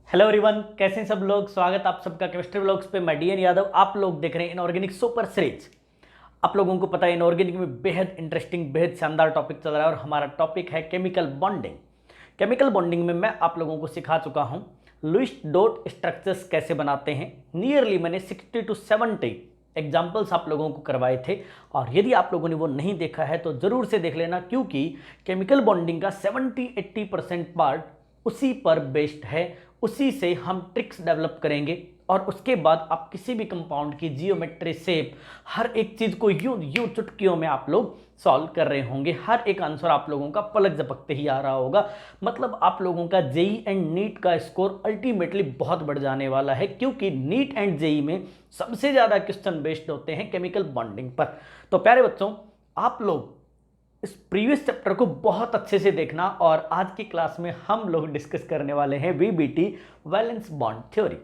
Hello everyone, कैसे हैं सब लोग। स्वागत आप सबका केमिस्ट्री व्लॉग्स पे। मैं डीएन यादव। आप लोग देख रहे हैं इनऑर्गेनिक सुपर सीरीज। आप लोगों को पता है इनऑर्गेनिक में बेहद इंटरेस्टिंग बेहद शानदार टॉपिक चल रहा है और हमारा टॉपिक है केमिकल बॉन्डिंग। केमिकल बॉन्डिंग में मैं आप लोगों को सिखा चुका हूं लुईस डॉट स्ट्रक्चर्स कैसे बनाते हैं। नियरली मैंने 60 to 70 एग्जाम्पल्स आप लोगों को करवाए थे और यदि आप लोगों ने वो नहीं देखा है तो ज़रूर से देख लेना, क्योंकि केमिकल बॉन्डिंग का 70-80% पार्ट उसी पर बेस्ड है। उसी से हम ट्रिक्स डेवलप करेंगे और उसके बाद आप किसी भी कंपाउंड की जियोमेट्री शेप हर एक चीज़ को यूं यूं चुटकियों में आप लोग सॉल्व कर रहे होंगे। हर एक आंसर आप लोगों का पलक झपकते ही आ रहा होगा। मतलब आप लोगों का जेई एंड नीट का स्कोर अल्टीमेटली बहुत बढ़ जाने वाला है, क्योंकि नीट एंड जेई में सबसे ज़्यादा क्वेश्चन बेस्ड होते हैं केमिकल बॉन्डिंग पर। तो प्यारे बच्चों, आप लोग इस प्रीवियस चैप्टर को बहुत अच्छे से देखना और आज की क्लास में हम लोग डिस्कस करने वाले हैं वीबीटी वैलेंस बॉन्ड थ्योरी।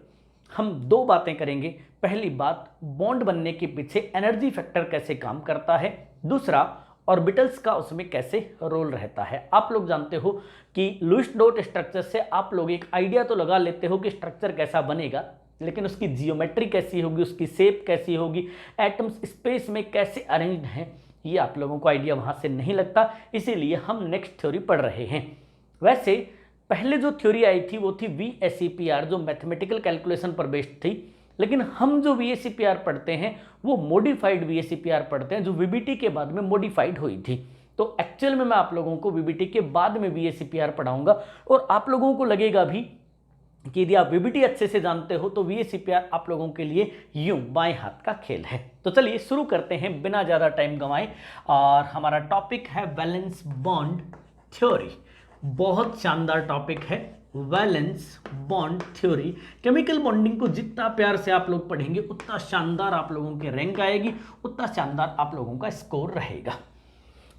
हम दो बातें करेंगे। पहली बात, बॉन्ड बनने के पीछे एनर्जी फैक्टर कैसे काम करता है। दूसरा, ऑर्बिटल्स का उसमें कैसे रोल रहता है। आप लोग जानते हो कि लुईस डॉट स्ट्रक्चर से आप लोग एक आइडिया तो लगा लेते हो कि स्ट्रक्चर कैसा बनेगा, लेकिन उसकी जियोमेट्री कैसी होगी, उसकी शेप कैसी होगी, एटम्स स्पेस में कैसे अरेंज्ड हैं, ये आप लोगों को आइडिया वहाँ से नहीं लगता। इसीलिए हम नेक्स्ट थ्योरी पढ़ रहे हैं। वैसे पहले जो थ्योरी आई थी वो थी VSEPR, जो मैथमेटिकल कैलकुलेशन पर बेस्ड थी। लेकिन हम जो VSEPR पढ़ते हैं वो मॉडिफाइड VSEPR पढ़ते हैं, जो VBT के बाद में मॉडिफाइड हुई थी। तो एक्चुअल में मैं आप लोगों को VBT के बाद में VSEPR पढ़ाऊंगा और आप लोगों को लगेगा भी कि यदि आप वीबीटी अच्छे से जानते हो तो VSEPR आप लोगों के लिए यूं बाएं हाथ का खेल है। तो चलिए शुरू करते हैं बिना ज़्यादा टाइम गंवाए। और हमारा टॉपिक है वैलेंस बॉन्ड थ्योरी। बहुत शानदार टॉपिक है valence bond theory. Chemical bonding को जितना प्यार से आप लोग पढ़ेंगे उतना शानदार आप लोगों की रैंक आएगी, उतना शानदार आप लोगों का स्कोर रहेगा।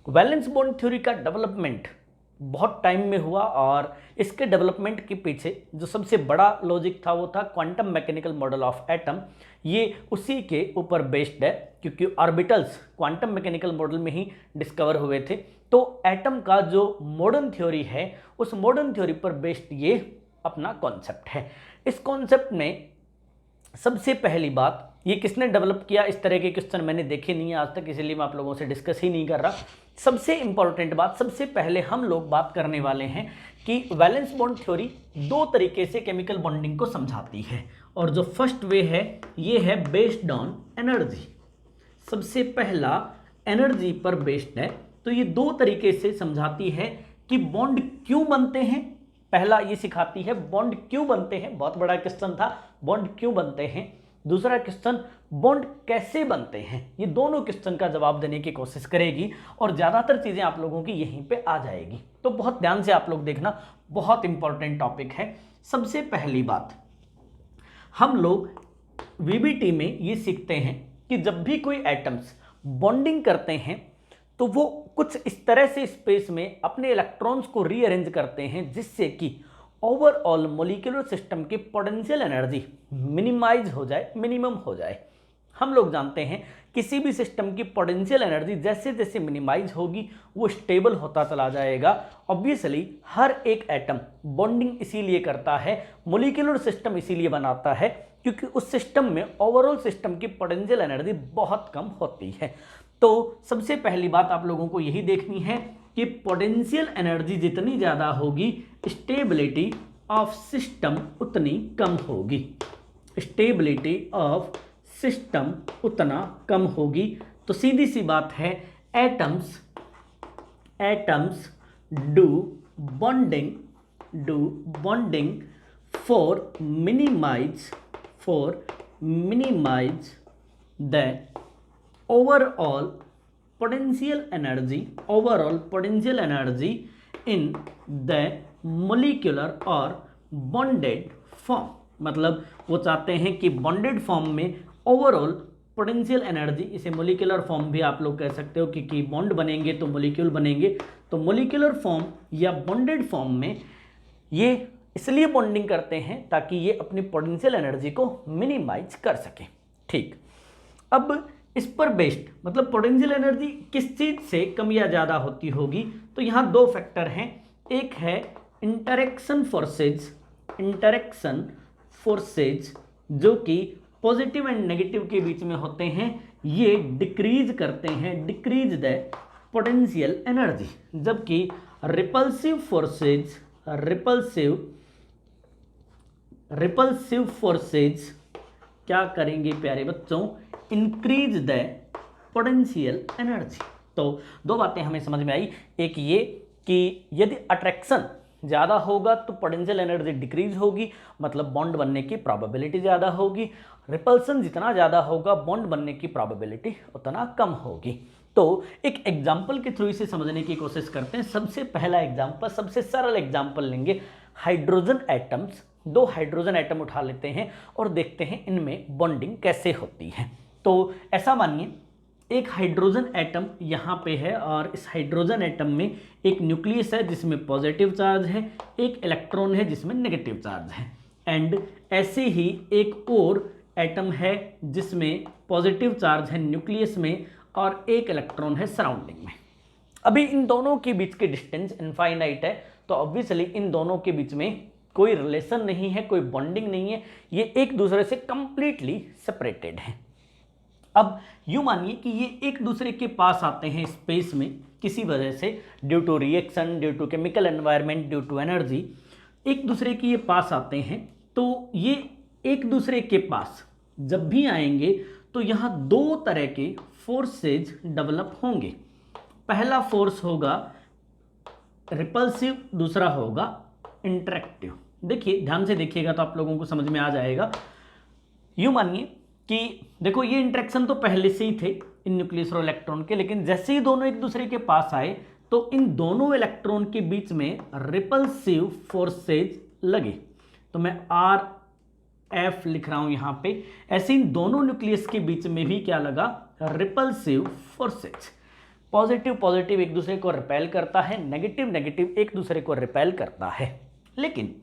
वैलेंस बॉन्ड थ्योरी का डेवलपमेंट बहुत टाइम में हुआ और इसके डेवलपमेंट के पीछे जो सबसे बड़ा लॉजिक था वो था quantum mechanical model of atom. ये उसी के ऊपर बेस्ड है, क्योंकि ऑर्बिटल्स क्वांटम मैकेनिकल मॉडल में ही डिस्कवर हुए थे। तो एटम का जो मॉडर्न थ्योरी है उस मॉडर्न थ्योरी पर बेस्ड ये अपना कॉन्सेप्ट है। इस कॉन्सेप्ट में सबसे पहली बात, ये किसने डेवलप किया, इस तरह के क्वेश्चन मैंने देखे नहीं है आज तक, इसीलिए मैं आप लोगों से डिस्कस ही नहीं कर रहा। सबसे इंपॉर्टेंट बात, सबसे पहले हम लोग बात करने वाले हैं कि वैलेंस बॉन्ड थ्योरी दो तरीके से केमिकल बॉन्डिंग को समझाती है। और जो फर्स्ट वे है ये है बेस्ड ऑन एनर्जी। सबसे पहला एनर्जी पर बेस्ड है। तो ये दो तरीके से समझाती है कि बॉन्ड क्यों बनते हैं। पहला ये सिखाती है बॉन्ड क्यों बनते हैं, बहुत बड़ा क्वेश्चन था, बॉन्ड क्यों बनते हैं। दूसरा क्वेश्चन, बॉन्ड कैसे बनते हैं। ये दोनों क्वेश्चन का जवाब देने की कोशिश करेगी और ज़्यादातर चीज़ें आप लोगों की यहीं पे आ जाएगी। तो बहुत ध्यान से आप लोग देखना, बहुत इंपॉर्टेंट टॉपिक है। सबसे पहली बात, हम लोग वीबीटी में ये सीखते हैं कि जब भी कोई एटम्स बॉन्डिंग करते हैं तो वो कुछ इस तरह से स्पेस में अपने इलेक्ट्रॉन्स को रीअरेंज करते हैं जिससे कि ओवरऑल मॉलिक्यूलर सिस्टम की पोटेंशियल एनर्जी मिनिमाइज हो जाए, मिनिमम हो जाए। हम लोग जानते हैं किसी भी सिस्टम की पोटेंशियल एनर्जी जैसे जैसे मिनिमाइज होगी वो स्टेबल होता चला जाएगा। ऑब्वियसली हर एक एटम बॉन्डिंग इसीलिए करता है, मॉलिक्यूलर सिस्टम इसीलिए बनाता है क्योंकि उस सिस्टम में ओवरऑल सिस्टम की पोटेंशियल एनर्जी बहुत कम होती है। तो सबसे पहली बात आप लोगों को यही देखनी है कि पोटेंशियल एनर्जी जितनी ज़्यादा होगी स्टेबिलिटी ऑफ सिस्टम उतनी कम होगी। स्टेबिलिटी ऑफ सिस्टम उतना कम होगी। तो सीधी सी बात है, atoms do bonding for minimise the overall potential energy in the molecular or bonded form। मतलब वो चाहते हैं कि बॉन्डेड फॉर्म में ओवरऑल पोटेंशियल एनर्जी, इसे मोलिकुलर फॉर्म भी आप लोग कह सकते हो क्योंकि बॉन्ड बनेंगे तो मोलिक्यूल बनेंगे। तो मोलिकुलर फॉर्म या बॉन्डेड फॉर्म में ये इसलिए बॉन्डिंग करते हैं ताकि ये अपनी पोटेंशियल एनर्जी को मिनिमाइज कर सकें। ठीक, अब इस पर बेस्ड मतलब पोटेंशियल एनर्जी किस चीज़ से कम या ज़्यादा होती होगी, तो यहाँ दो फैक्टर हैं। एक है इंटरेक्शन फोर्सेज इंटरेक्शन फोर्सेज जो कि पॉजिटिव एंड नेगेटिव के बीच में होते हैं, ये डिक्रीज करते हैं, डिक्रीज द पोटेंशियल एनर्जी, जबकि रिपल्सिव फोर्सेज रिपल्सिव फोर्सेज क्या करेंगे प्यारे बच्चों, इंक्रीज द पोटेंशियल एनर्जी। तो दो बातें हमें समझ में आई, एक ये कि यदि अट्रैक्शन ज़्यादा होगा तो पोटेंशियल एनर्जी डिक्रीज होगी, मतलब बॉन्ड बनने की प्रोबेबिलिटी ज़्यादा होगी। रिपल्सन जितना ज़्यादा होगा बॉन्ड बनने की प्रोबेबिलिटी उतना कम होगी। तो एक एग्जाम्पल के थ्रू इसे समझने की कोशिश करते हैं। सबसे पहला एग्जाम्पल, सबसे सरल एग्जाम्पल लेंगे, हाइड्रोजन एटम्स। दो हाइड्रोजन एटम उठा लेते हैं और देखते हैं इनमें बॉन्डिंग कैसे होती है। तो ऐसा मानिए एक हाइड्रोजन एटम यहाँ पे है और इस हाइड्रोजन एटम में एक न्यूक्लियस है जिसमें पॉजिटिव चार्ज है, एक इलेक्ट्रॉन है जिसमें नेगेटिव चार्ज है, एंड ऐसे ही एक और एटम है जिसमें पॉजिटिव चार्ज है न्यूक्लियस में और एक इलेक्ट्रॉन है सराउंडिंग में। अभी इन दोनों के बीच के डिस्टेंस इनफाइनाइट है, तो ऑब्वियसली इन दोनों के बीच में कोई रिलेशन नहीं है, कोई बॉन्डिंग नहीं है, ये एक दूसरे से कंप्लीटली सेपरेटेड है। अब यूं मानिए कि ये एक दूसरे के पास आते हैं स्पेस में किसी वजह से, due to reaction, due to chemical environment, due to energy, एक दूसरे के ये पास आते हैं। तो ये एक दूसरे के पास जब भी आएंगे तो यहाँ दो तरह के फोर्सेज डेवलप होंगे। पहला फोर्स होगा रिपल्सिव, दूसरा होगा इंटरेक्टिव। देखिए ध्यान से देखिएगा तो आप लोगों को समझ में आ जाएगा। यूं मानिए कि देखो ये इंटरेक्शन तो पहले से ही थे इन न्यूक्लियस और इलेक्ट्रॉन के, लेकिन जैसे ही दोनों एक दूसरे के पास आए तो इन दोनों इलेक्ट्रॉन के बीच में रिपल्सिव फोर्सेज लगे। तो मैं RF लिख रहा हूं यहां पे। ऐसे इन दोनों न्यूक्लियस के बीच में भी क्या लगा, रिपल्सिव फोर्सेज। पॉजिटिव पॉजिटिव एक दूसरे को रिपेल करता है, नेगेटिव नेगेटिव एक दूसरे को रिपेल करता है। लेकिन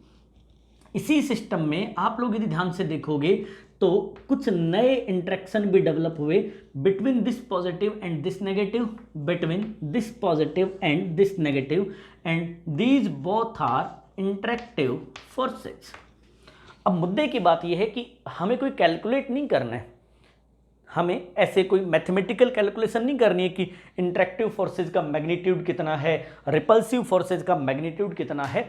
इसी सिस्टम में आप लोग यदि ध्यान से देखोगे तो कुछ नए इंटरेक्शन भी डेवलप हुए between this positive and this negative, between this positive and this negative, and these both are interactive forces. अब मुद्दे की बात यह है कि हमें कोई कैलकुलेट नहीं करना है, हमें ऐसे कोई मैथमेटिकल कैलकुलेशन नहीं करनी है कि इंटरेक्टिव फोर्सेज का मैग्नीट्यूड कितना है, रिपल्सिव फोर्सेज का मैग्नीट्यूड कितना है।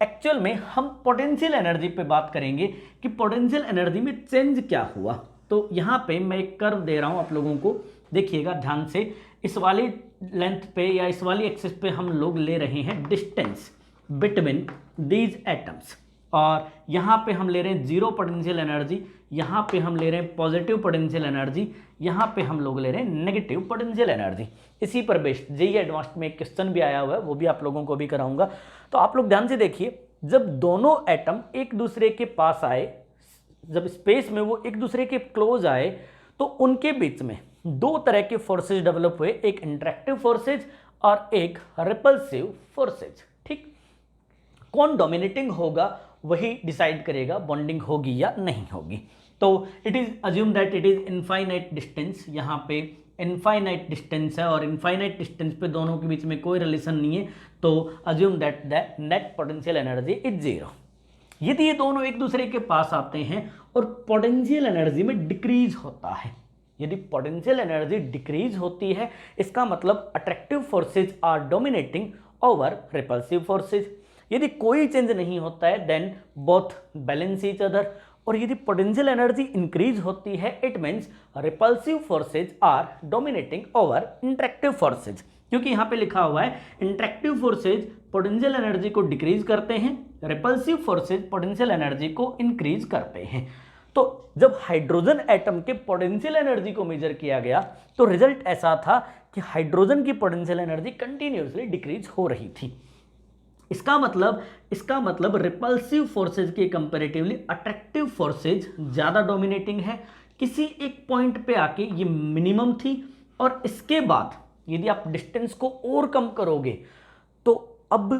एक्चुअल में हम पोटेंशियल एनर्जी पे बात करेंगे कि पोटेंशियल एनर्जी में चेंज क्या हुआ। तो यहाँ पे मैं एक कर्व दे रहा हूँ आप लोगों को, देखिएगा ध्यान से। इस वाली लेंथ पे या इस वाली एक्सिस पे हम लोग ले रहे हैं डिस्टेंस बिटवीन दीज एटम्स, और यहाँ पे हम ले रहे हैं जीरो पोटेंशियल एनर्जी, यहाँ पे हम ले रहे हैं पॉजिटिव पोटेंशियल एनर्जी, यहाँ पे हम लोग ले रहे हैं नेगेटिव पोटेंशियल एनर्जी। इसी पर बेस्ड जेईई एडवांस्ड में एक क्वेश्चन भी आया हुआ है, वो भी आप लोगों को भी कराऊंगा। तो आप लोग ध्यान से देखिए, जब दोनों एटम एक दूसरे के पास आए, जब स्पेस में वो एक दूसरे के क्लोज आए, तो उनके बीच में दो तरह के फोर्सेज डेवलप हुए, एक इंटरेक्टिव फोर्सेज और एक रिपल्सिव फोर्सेज। ठीक, कौन डोमिनेटिंग होगा वही डिसाइड करेगा बॉन्डिंग होगी या नहीं होगी। तो it is assume that it is infinite distance, यहाँ पे इनफाइनाइट डिस्टेंस है और इनफाइनाइट डिस्टेंस पे दोनों के बीच में कोई रिलेशन नहीं है, तो assume that the net potential energy is zero. यदि ये दोनों एक दूसरे के पास आते हैं और पोटेंशियल एनर्जी में डिक्रीज होता है, यदि पोटेंशियल एनर्जी डिक्रीज होती है, इसका मतलब attractive forces are dominating over repulsive forces. यदि कोई चेंज नहीं होता है then both balance each other, और यदि पोटेंशियल एनर्जी इंक्रीज होती है it means repulsive forces are dominating over interactive forces, क्योंकि यहाँ पे लिखा हुआ है इंटरेक्टिव फोर्सेज पोटेंशियल एनर्जी को डिक्रीज करते हैं, रिपल्सिव फोर्सेज पोटेंशियल एनर्जी को इंक्रीज करते हैं। तो जब हाइड्रोजन एटम के पोटेंशियल एनर्जी को मेजर किया गया तो रिजल्ट ऐसा था कि हाइड्रोजन की पोटेंशियल एनर्जी कंटिन्यूअसली डिक्रीज हो रही थी। इसका मतलब रिपल्सिव फोर्सेज के कंपैरेटिवली अट्रैक्टिव फोर्सेज ज़्यादा डोमिनेटिंग है। किसी एक पॉइंट पे आके ये मिनिमम थी, और इसके बाद यदि आप डिस्टेंस को और कम करोगे तो अब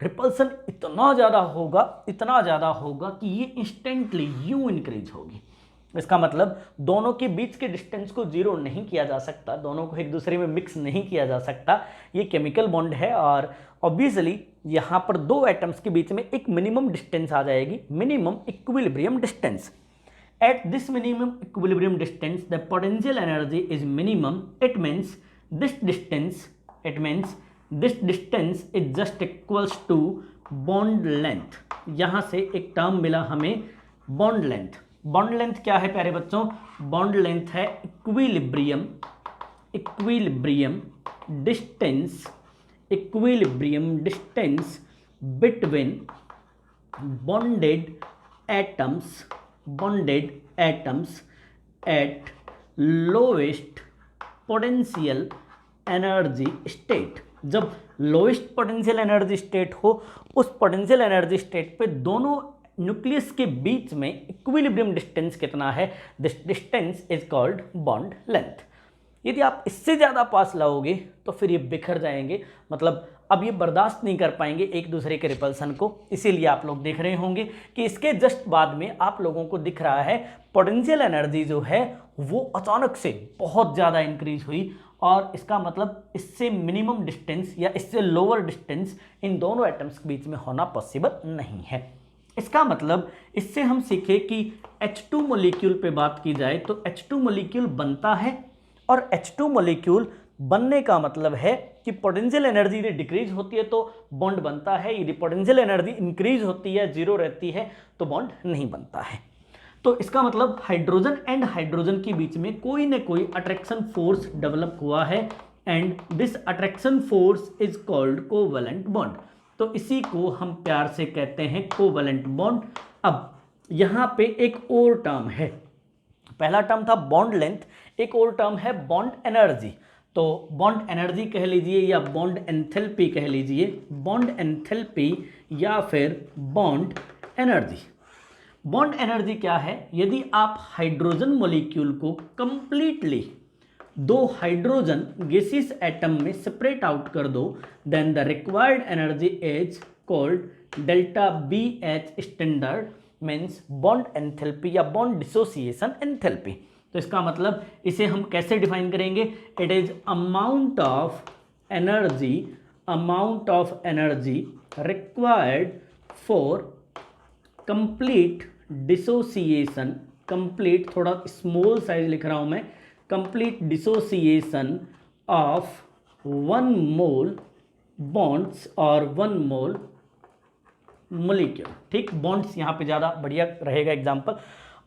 रिपल्सन इतना ज़्यादा होगा कि ये इंस्टेंटली यूं इंक्रीज होगी। इसका मतलब दोनों के बीच के डिस्टेंस को जीरो नहीं किया जा सकता, दोनों को एक दूसरे में मिक्स नहीं किया जा सकता। ये केमिकल बॉन्ड है और ऑब्वियसली यहाँ पर दो एटम्स के बीच में एक मिनिमम डिस्टेंस आ जाएगी, minimum equilibrium distance. At this minimum equilibrium distance, the potential energy is minimum. It means this distance is just equals to bond length. यहाँ से एक टर्म मिला हमें bond length. Bond length क्या है प्यारे बच्चों? Bond length है equilibrium distance between bonded atoms at lowest potential energy state। जब लोएस्ट पोटेंशियल एनर्जी स्टेट हो, उस पोटेंशियल एनर्जी स्टेट पे दोनों न्यूक्लियस के बीच में इक्विलिब्रियम डिस्टेंस कितना है, this distance is called bond length. यदि आप इससे ज़्यादा पास लाओगे तो फिर ये बिखर जाएंगे, मतलब अब ये बर्दाश्त नहीं कर पाएंगे एक दूसरे के रिपल्सन को। इसीलिए आप लोग देख रहे होंगे कि इसके जस्ट बाद में आप लोगों को दिख रहा है पोटेंशियल एनर्जी जो है वो अचानक से बहुत ज़्यादा इंक्रीज हुई, और इसका मतलब इससे मिनिमम डिस्टेंस या इससे लोअर डिस्टेंस इन दोनों एटम्स के बीच में होना पॉसिबल नहीं है। इसका मतलब इससे हम सीखे कि H2 मॉलिक्यूल पे बात की जाए तो H2 मॉलिक्यूल बनता है, और H2 मॉलिक्यूल बनने का मतलब है कि पोटेंशियल एनर्जी यदि डिक्रीज होती है तो बॉन्ड बनता है, यदि पोटेंशियल एनर्जी इंक्रीज होती है, जीरो रहती है, तो बॉन्ड नहीं बनता है। तो इसका मतलब हाइड्रोजन एंड हाइड्रोजन के बीच में कोई न कोई अट्रैक्शन फोर्स डेवलप हुआ है, and this attraction force is called covalent bond. तो इसी को हम प्यार से कहते हैं कोवैलेंट बॉन्ड। अब यहाँ पे एक और टर्म है, पहला टर्म था बॉन्ड लेंथ, एक और टर्म है बॉन्ड एनर्जी। तो बॉन्ड एनर्जी कह लीजिए या बॉन्ड एंथैल्पी कह लीजिए, बॉन्ड एंथैल्पी या फिर बॉन्ड एनर्जी। बॉन्ड एनर्जी क्या है? यदि आप हाइड्रोजन मॉलिक्यूल को कंप्लीटली दो हाइड्रोजन गैसियस एटम में सेपरेट आउट कर दो, then the required energy is called delta B H standard, means bond enthalpy या बॉन्ड डिसोसिएशन एंथैल्पी। तो इसका मतलब इसे हम कैसे डिफाइन करेंगे? It is amount of energy required for complete dissociation, complete थोड़ा स्मॉल साइज लिख रहा हूं मैं, complete dissociation of 1 mole bonds और 1 मोल मोलिक्यूल। ठीक, बॉन्ड्स यहाँ पे ज़्यादा बढ़िया रहेगा एग्जाम्पल।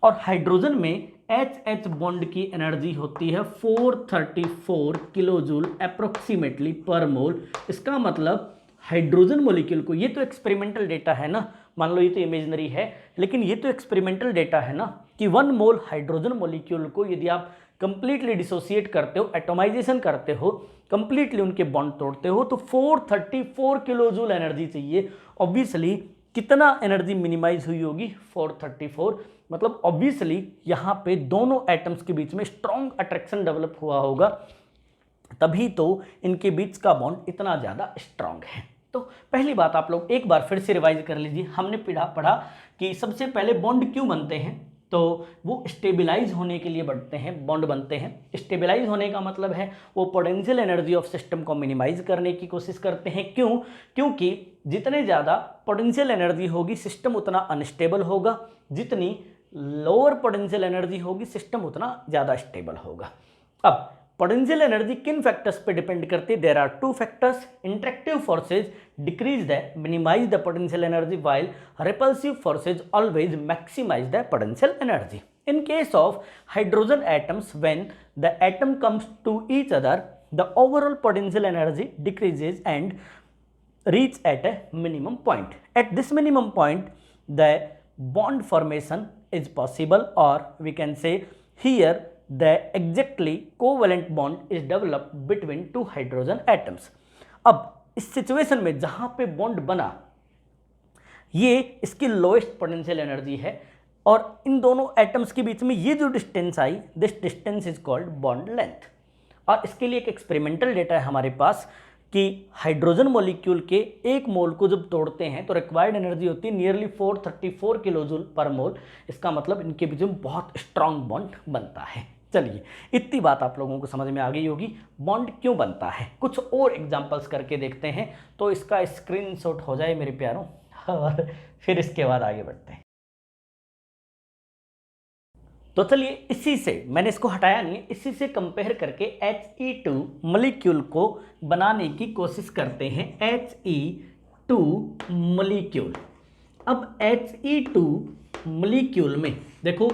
और हाइड्रोजन में एच बॉन्ड की एनर्जी होती है 434 किलो जूल अप्रोक्सीमेटली पर मोल। इसका मतलब हाइड्रोजन मॉलिक्यूल को, ये तो एक्सपेरिमेंटल डेटा है ना, मान लो ये तो इमेजिनरी है, लेकिन ये तो एक्सपेरिमेंटल डेटा है ना कि 1 मोल हाइड्रोजन मॉलिक्यूल को यदि आप कंप्लीटली डिसोसिएट करते हो, एटोमाइजेशन करते हो, कंप्लीटली उनके बॉन्ड तोड़ते हो, तो 434 किलो जूल एनर्जी चाहिए। ऑब्वियसली कितना एनर्जी मिनिमाइज हुई होगी? 434। मतलब ऑब्वियसली यहाँ पे दोनों एटम्स के बीच में स्ट्रॉन्ग अट्रैक्शन डेवलप हुआ होगा, तभी तो इनके बीच का बॉन्ड इतना ज़्यादा स्ट्रॉन्ग है। तो पहली बात आप लोग एक बार फिर से रिवाइज कर लीजिए। हमने पढ़ा कि सबसे पहले बॉन्ड क्यों बनते हैं, तो वो स्टेबिलाइज होने के लिए बनते हैं, बॉन्ड बनते हैं। स्टेबिलाइज होने का मतलब है वो पोटेंशियल एनर्जी ऑफ सिस्टम को मिनिमाइज करने की कोशिश करते हैं। क्यों? क्योंकि जितने ज़्यादा पोटेंशियल एनर्जी होगी सिस्टम उतना अनस्टेबल होगा, जितनी लोअर पोटेंशियल एनर्जी होगी सिस्टम उतना ज़्यादा स्टेबल होगा। अब पोटेंशियल एनर्जी किन फैक्टर्स पे डिपेंड करती है? There are 2 factors. Interactive forces decrease the minimise the potential energy, while repulsive forces always maximise the potential energy. In case of hydrogen atoms, when the atom comes to each other, the overall potential energy decreases and reach at a minimum point. At this minimum point, the bond formation is possible, or we can say here the exactly covalent bond is developed between 2 hydrogen atoms. अब इस situation में जहां पे bond बना, ये इसकी lowest potential energy है, और इन दोनों एटम्स के बीच में ये जो distance I, this distance is called bond length. और इसके लिए एक एक्सपेरिमेंटल डेटा है हमारे पास कि हाइड्रोजन मॉलिक्यूल के 1 मोल को जब तोड़ते हैं तो रिक्वायर्ड एनर्जी होती है नियरली 434 किलो जूल पर मोल। इसका मतलब इनके बीच में बहुत स्ट्रांग बॉन्ड बनता है। चलिए, इतनी बात आप लोगों को समझ में आ गई होगी बॉन्ड क्यों बनता है। कुछ और एग्जांपल्स करके देखते हैं, तो इसका स्क्रीनशॉट हो जाए मेरे प्यारों, और फिर इसके बाद आगे बढ़ते हैं। तो चलिए, इसी से मैंने इसको हटाया नहीं है, इसी से कंपेयर करके He2 मॉलिक्यूल को बनाने की कोशिश करते हैं। He2 molecule. अब He2 मॉलिक्यूल में देखो,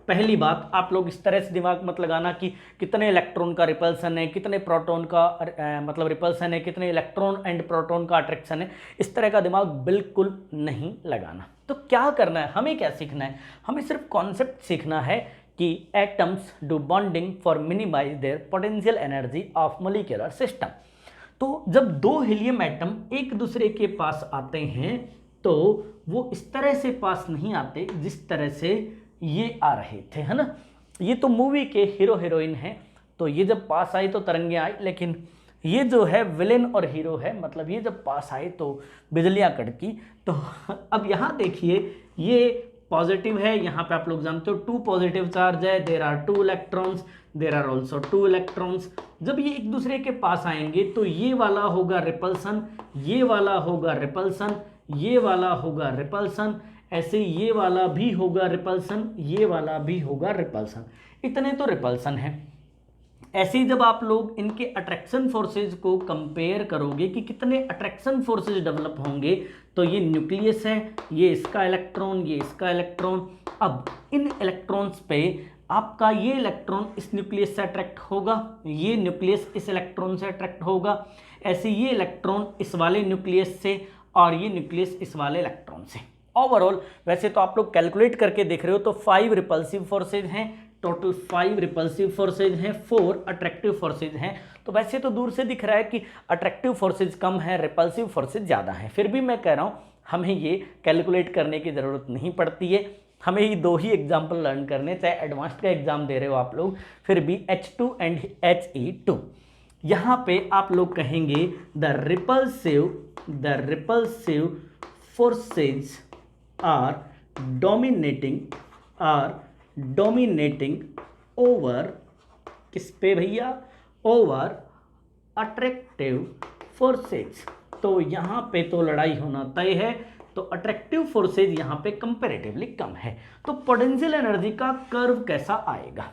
पहली बात आप लोग इस तरह से दिमाग मत लगाना कि कितने इलेक्ट्रॉन का रिपल्सन है, कितने प्रोटॉन का मतलब रिपल्सन है, कितने इलेक्ट्रॉन एंड प्रोटॉन का अट्रैक्शन है। इस तरह का दिमाग बिल्कुल नहीं लगाना। तो क्या करना है, हमें क्या सीखना है, हमें सिर्फ कॉन्सेप्ट सीखना है कि atoms do bonding for minimise their potential energy of molecular system. तो जब दो हीलियम एटम एक दूसरे के पास आते हैं तो वो इस तरह से पास नहीं आते जिस तरह से ये आ रहे थे, है ना। ये तो मूवी के हीरो हीरोइन हैं, तो ये जब पास आई तो तरंगे आई, लेकिन ये जो है विलेन और हीरो है, मतलब ये जब पास आए तो बिजलियां कड़की। तो अब यहाँ देखिए, ये पॉजिटिव है, यहाँ पे आप लोग जानते हो 2 पॉजिटिव चार्ज है, there are 2 electrons, there are also 2 electrons. जब ये एक दूसरे के पास आएंगे तो ये वाला होगा रिपल्सन, ये वाला होगा रिपल्सन, ये वाला होगा रिपल्सन, ऐसे ये वाला भी होगा रिपल्सन, ये वाला भी होगा रिपल्सन। इतने तो रिपल्सन है। ऐसे ही जब आप लोग इनके अट्रैक्शन फोर्सेज को कंपेयर करोगे कि कितने अट्रैक्शन फोर्सेज डेवलप होंगे, तो ये न्यूक्लियस है, ये इसका इलेक्ट्रॉन, ये इसका इलेक्ट्रॉन। अब इन इलेक्ट्रॉन्स पे आपका ये इलेक्ट्रॉन इस न्यूक्लियस से अट्रैक्ट होगा, ये न्यूक्लियस इस इलेक्ट्रॉन से अट्रैक्ट होगा, ऐसे ये इलेक्ट्रॉन इस वाले न्यूक्लियस से और ये न्यूक्लियस इस वाले इलेक्ट्रॉन से। ओवरऑल वैसे तो आप लोग कैलकुलेट करके देख रहे हो तो 5 रिपल्सिव फोर्सेज हैं, टोटल 5 रिपल्सिव फोर्सेज हैं, 4 अट्रैक्टिव फोर्सेज हैं। तो वैसे तो दूर से दिख रहा है कि अट्रैक्टिव फोर्सेज कम है, रिपल्सिव फोर्सेज ज़्यादा है, फिर भी मैं कह रहा हूँ हमें ये कैलकुलेट करने की ज़रूरत नहीं पड़ती है। हमें ये 2 ही एग्जाम्पल लर्न करने, चाहे एडवांस्ड का एग्जाम दे रहे हो आप लोग, फिर भी H2 एंड He2। यहाँ पे आप लोग कहेंगे the repulsive forces are dominating over किस पे भैया, ओवर अट्रैक्टिव फोर्सेज। तो यहाँ पे तो लड़ाई होना तय है, तो अट्रैक्टिव फोर्सेज यहाँ पे कंपैरेटिवली कम है। तो पोटेंशियल एनर्जी का कर्व कैसा आएगा,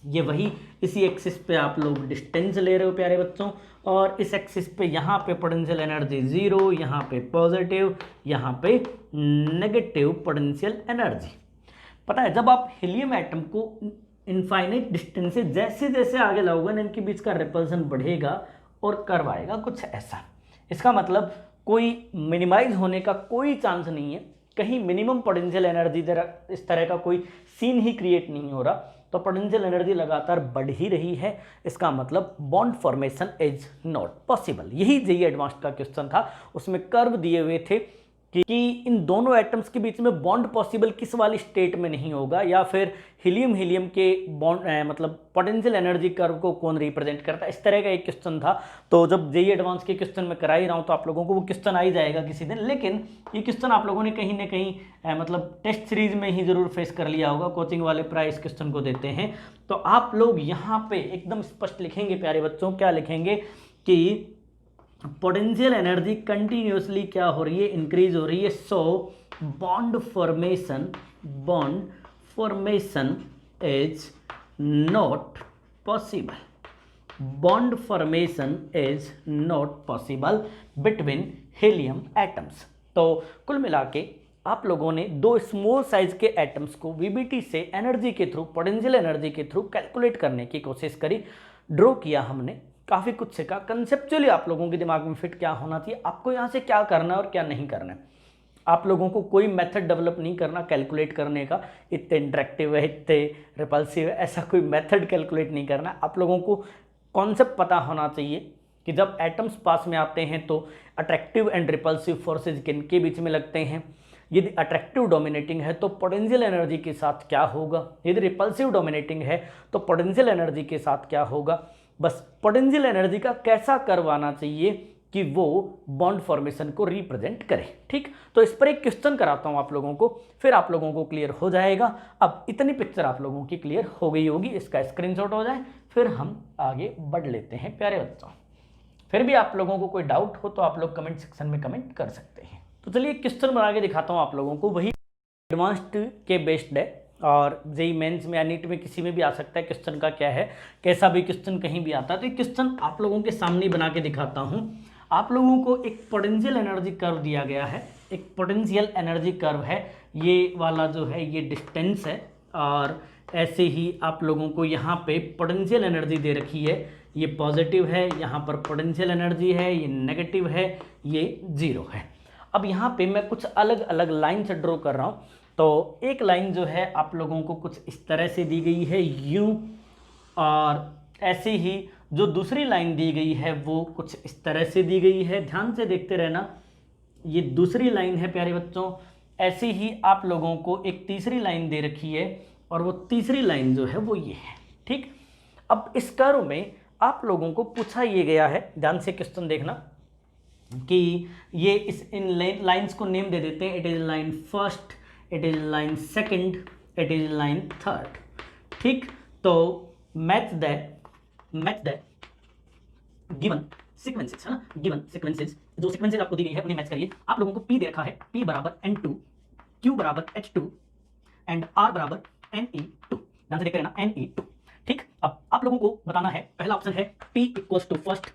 ये वही इसी एक्सिस पे आप लोग डिस्टेंस ले रहे हो प्यारे बच्चों, और इस एक्सिस पे यहाँ पे पोटेंशियल एनर्जी 0, यहाँ पे पॉजिटिव, यहाँ पे नेगेटिव पोटेंशियल एनर्जी। पता है, जब आप हीलियम एटम को इनफाइनाइट डिस्टेंस से जैसे जैसे आगे लाओगे ना, इनके बीच का रिपल्सन बढ़ेगा और कर्व आएगा कुछ ऐसा। इसका मतलब कोई मिनिमाइज होने का कोई चांस नहीं है, कहीं मिनिमम पोटेंशियल एनर्जी इस तरह का कोई सीन ही क्रिएट नहीं हो रहा, तो पोटेंशियल एनर्जी लगातार बढ़ ही रही है। इसका मतलब bond formation is not possible. यही जेईई एडवांस्ड का क्वेश्चन था, उसमें कर्व दिए हुए थे कि इन दोनों एटम्स के बीच में बॉन्ड पॉसिबल किस वाली स्टेट में नहीं होगा, या फिर हीलियम के बॉन्ड मतलब पोटेंशियल एनर्जी कर्व को कौन रिप्रेजेंट करता है, इस तरह का एक क्वेश्चन था। तो जब जेईई एडवांस के क्वेश्चन में करा ही रहा हूँ तो आप लोगों को वो क्वेश्चन आ ही जाएगा किसी दिन, लेकिन ये क्वेश्चन आप लोगों ने कहीं ना कहीं मतलब टेस्ट सीरीज में ही जरूर फेस कर लिया होगा, कोचिंग वाले प्राय इस क्वेश्चन को देते हैं। तो आप लोग यहाँ पे एकदम स्पष्ट लिखेंगे प्यारे बच्चों, क्या लिखेंगे कि पोटेंशियल एनर्जी कंटिन्यूसली क्या हो रही है, इंक्रीज हो रही है। So bond formation is not possible, bond formation is not possible between helium atoms. तो कुल मिला के आप लोगों ने 2 स्मॉल साइज के एटम्स को वीबीटी से एनर्जी के थ्रू, पोटेंशियल एनर्जी के थ्रू कैलकुलेट करने की कोशिश करी, ड्रॉ किया हमने, काफ़ी कुछ सीखा। कंसेप्चुअली आप लोगों के दिमाग में फिट क्या होना चाहिए, आपको यहाँ से क्या करना है और क्या नहीं करना है। आप लोगों को कोई मेथड डेवलप नहीं करना कैलकुलेट करने का, इतने इंटरेक्टिव है, इतने रिपल्सिव है, ऐसा कोई मेथड कैलकुलेट नहीं करना। आप लोगों को कॉन्सेप्ट पता होना चाहिए कि जब एटम्स पास में आते हैं तो अट्रैक्टिव एंड रिपल्सिव फोर्सेज किन के बीच में लगते हैं। यदि अट्रैक्टिव डोमिनेटिंग है तो पोटेंशियल एनर्जी के साथ क्या होगा, यदि रिपल्सिव डोमिनेटिंग है तो पोटेंशियल एनर्जी के साथ क्या होगा। बस पोटेंशियल एनर्जी का कैसा कर्व आना चाहिए, कि वो बॉन्ड फॉर्मेशन को रिप्रेजेंट करे। ठीक, तो इस पर एक क्वेश्चन कराता हूं आप लोगों को, फिर आप लोगों को क्लियर हो जाएगा। अब इतनी पिक्चर आप लोगों की क्लियर हो गई होगी, इसका स्क्रीनशॉट हो जाए, फिर हम आगे बढ़ लेते हैं प्यारे बच्चों। फिर भी आप लोगों को कोई डाउट हो तो आप लोग कमेंट सेक्शन में कमेंट कर सकते हैं। तो चलिए क्वेश्चन बना के दिखाता हूँ आप लोगों को, वही एडवांस्ड के बेस्ड है और जेई मेंस में या नीट में किसी में भी आ सकता है। क्वेश्चन का क्या है, कैसा भी क्वेश्चन कहीं भी आता है। तो एक क्वेश्चन आप लोगों के सामने बना के दिखाता हूँ। आप लोगों को एक पोटेंशियल एनर्जी कर्व दिया गया है, एक पोटेंशियल एनर्जी कर्व है, ये वाला जो है ये डिस्टेंस है, और ऐसे ही आप लोगों को यहाँ पे पोटेंशियल एनर्जी दे रखी है, ये पॉजिटिव है, यहाँ पर पोटेंशियल एनर्जी है, ये नेगेटिव है, ये जीरो है। अब यहाँ पे मैं कुछ अलग अलग लाइन से ड्रॉ कर रहा हूँ। तो एक लाइन जो है आप लोगों को कुछ इस तरह से दी गई है यू, और ऐसे ही जो दूसरी लाइन दी गई है वो कुछ इस तरह से दी गई है। ध्यान से देखते रहना, ये दूसरी लाइन है प्यारे बच्चों। ऐसे ही आप लोगों को एक तीसरी लाइन दे रखी है, और वो तीसरी लाइन जो है वो ये है। ठीक, अब इस कर्व में आप लोगों को पूछा ये गया है, ध्यान से क्वेश्चन देखना, कि ये इन लाइंस को नेम दे देते हैं। It is line first, it is line second, it is line third. ठीक, तो मैच दैट गिवन सीक्वेंसेस, है ना, गिवन सीक्वेंसेस, जो सीक्वेंसेस आपको दी गई है उन्हें मैच करिए। आप लोगों को P दे रखा है, P बराबर N2, Q बराबर H2 एंड R बराबर Ne2। ध्यान से देखते रहना, Ne2। ठीक, अब आप लोगों को बताना है, पहला ऑप्शन है P equals to first,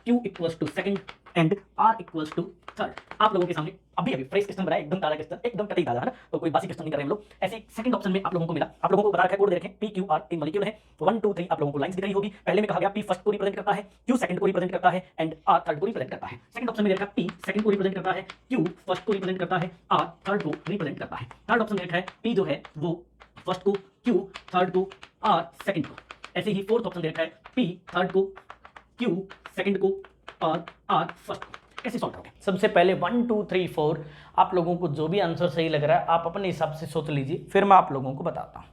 Q equals to second and R equals to third. आप लोगों के सामने अभी अभी फ्रेश क्वेश्चन बनाया, एकदम ताजा क्वेश्चन, एकदम कतई ताजा, है ना, तो कोई बासी क्वेश्चन नहीं कर रहे हम लोग। ऐसे सेकंड ऑप्शन में आप लोगों को मिला, आप लोगों को बता रखा है, कोड दे रखे हैं P Q R, 3 मॉलिक्यूल है, 1 2 3 आप लोगों को लाइंस दिख रही होगी। पहले में कहा गया P फर्स्ट को रिप्रेजेंट करता है, Q सेकंड को रिप्रेजेंट करता है एंड R थर्ड को रिप्रेजेंट करता है। सेकंड ऑप्शन में दे रखा है P सेकंड को रिप्रेजेंट करता है, Q फर्स्ट को रिप्रेजेंट करता है, R थर्ड को रिप्रेजेंट करता है। थर्ड ऑप्शन में रखा है P जो है वो फर्स्ट को, Q थर्ड को, R सेकंड को। ऐसे ही फोर्थ ऑप्शन दे रखा है P थर्ड को, Q सेकंड को और R फर्स्ट को। कैसे सॉल्व करोगे? सबसे पहले 1 2 3 4 आप लोगों को जो भी आंसर सही लग रहा है आप अपने हिसाब से सोच लीजिए, फिर मैं आप लोगों को बताता हूं।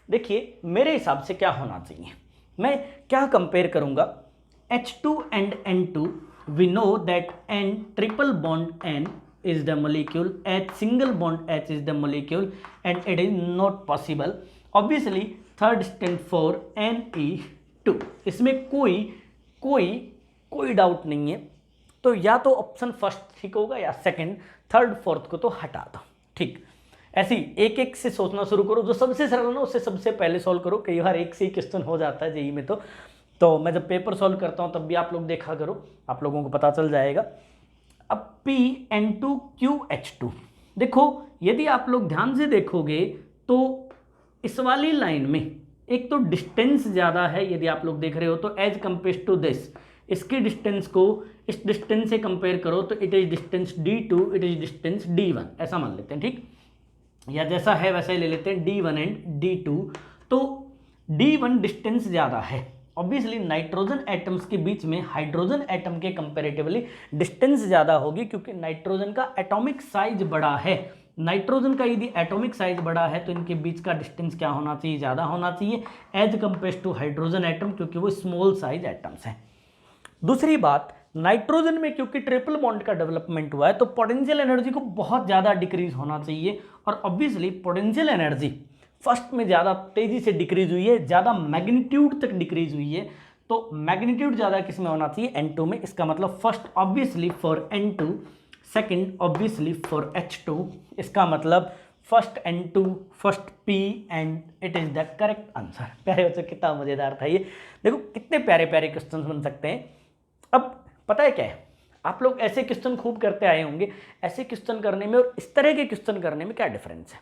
देखिए मेरे हिसाब से क्या होना चाहिए, मैं क्या कंपेयर करूंगा, H2 and N2, we know that N triple bond N is the molecule, H single bond H is the molecule and it is not possible. Obviously third stand for Ne2। इसमें कोई doubt नहीं है। तो या तो option first ठीक होगा या सेकंड, थर्ड फोर्थ को तो हटा दो। ठीक, ऐसे ही एक एक से सोचना शुरू करो, जो सबसे सरल ना उससे सबसे पहले सॉल्व करो। कई बार एक से ही क्वेश्चन हो जाता है जेई में, तो मैं जब पेपर सॉल्व करता हूं तब भी आप लोग देखा करो, आप लोगों को पता चल जाएगा। अब PN2QH2, देखो यदि आप लोग ध्यान से देखोगे तो इस वाली लाइन में एक तो डिस्टेंस ज़्यादा है, यदि आप लोग देख रहे हो तो एज कंपेयर टू दिस, इसकी डिस्टेंस को इस डिस्टेंस से कंपेयर करो तो it is distance D2, it is distance D1, ऐसा मान लेते हैं। ठीक, या जैसा है वैसा ही ले लेते हैं D1 एंड D2। तो D1 डिस्टेंस ज़्यादा है, ऑब्वियसली नाइट्रोजन एटम्स के बीच में हाइड्रोजन एटम के कंपेरेटिवली डिस्टेंस ज़्यादा होगी, क्योंकि नाइट्रोजन का एटॉमिक साइज बड़ा है। नाइट्रोजन का यदि एटॉमिक साइज बड़ा है तो इनके बीच का डिस्टेंस क्या होना चाहिए, ज़्यादा होना चाहिए as compare to hydrogen atom, क्योंकि वो स्मॉल साइज एटम्स हैं। दूसरी बात, नाइट्रोजन में क्योंकि ट्रिपल बॉन्ड का डेवलपमेंट हुआ है तो पोटेंशियल एनर्जी को बहुत ज़्यादा डिक्रीज होना चाहिए, और ऑब्वियसली पोटेंशियल एनर्जी फर्स्ट में ज़्यादा तेज़ी से डिक्रीज हुई है, ज़्यादा मैग्नीट्यूड तक डिक्रीज हुई है। तो मैग्नीट्यूड ज़्यादा किस में होना चाहिए, N2 में। इसका मतलब first obviously for N2, second obviously for H2। इसका मतलब first N2, first P and it is the correct answer. प्यारे बच्चों कितना मज़ेदार था ये, देखो कितने प्यारे प्यारे क्वेश्चन बन सकते हैं। अब पता है क्या है, आप लोग ऐसे क्वेश्चन खूब करते आए होंगे, ऐसे क्वेश्चन करने में और इस तरह के क्वेश्चन करने में क्या डिफरेंस है।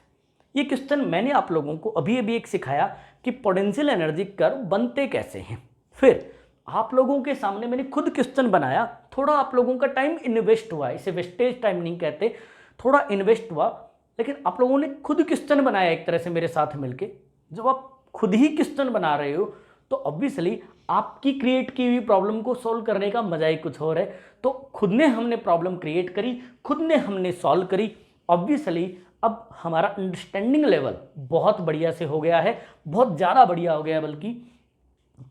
ये क्वेश्चन मैंने आप लोगों को अभी अभी एक सिखाया कि पोटेंशियल एनर्जी कर्व बनते कैसे हैं, फिर आप लोगों के सामने मैंने खुद क्वेश्चन बनाया, थोड़ा आप लोगों का टाइम इन्वेस्ट हुआ, इसे वेस्टेज टाइम नहीं कहते, थोड़ा इन्वेस्ट हुआ, लेकिन आप लोगों ने खुद क्वेश्चन बनाया एक तरह से मेरे साथ मिलके। जब आप खुद ही क्वेश्चन बना रहे हो तो ऑब्वियसली आपकी क्रिएट की हुई प्रॉब्लम को सॉल्व करने का मजा ही कुछ और है। तो खुद ने हमने प्रॉब्लम क्रिएट करी, खुद ने हमने सॉल्व करी, ऑब्वियसली अब हमारा अंडरस्टैंडिंग लेवल बहुत बढ़िया से हो गया है, बहुत ज़्यादा बढ़िया हो गया है बल्कि।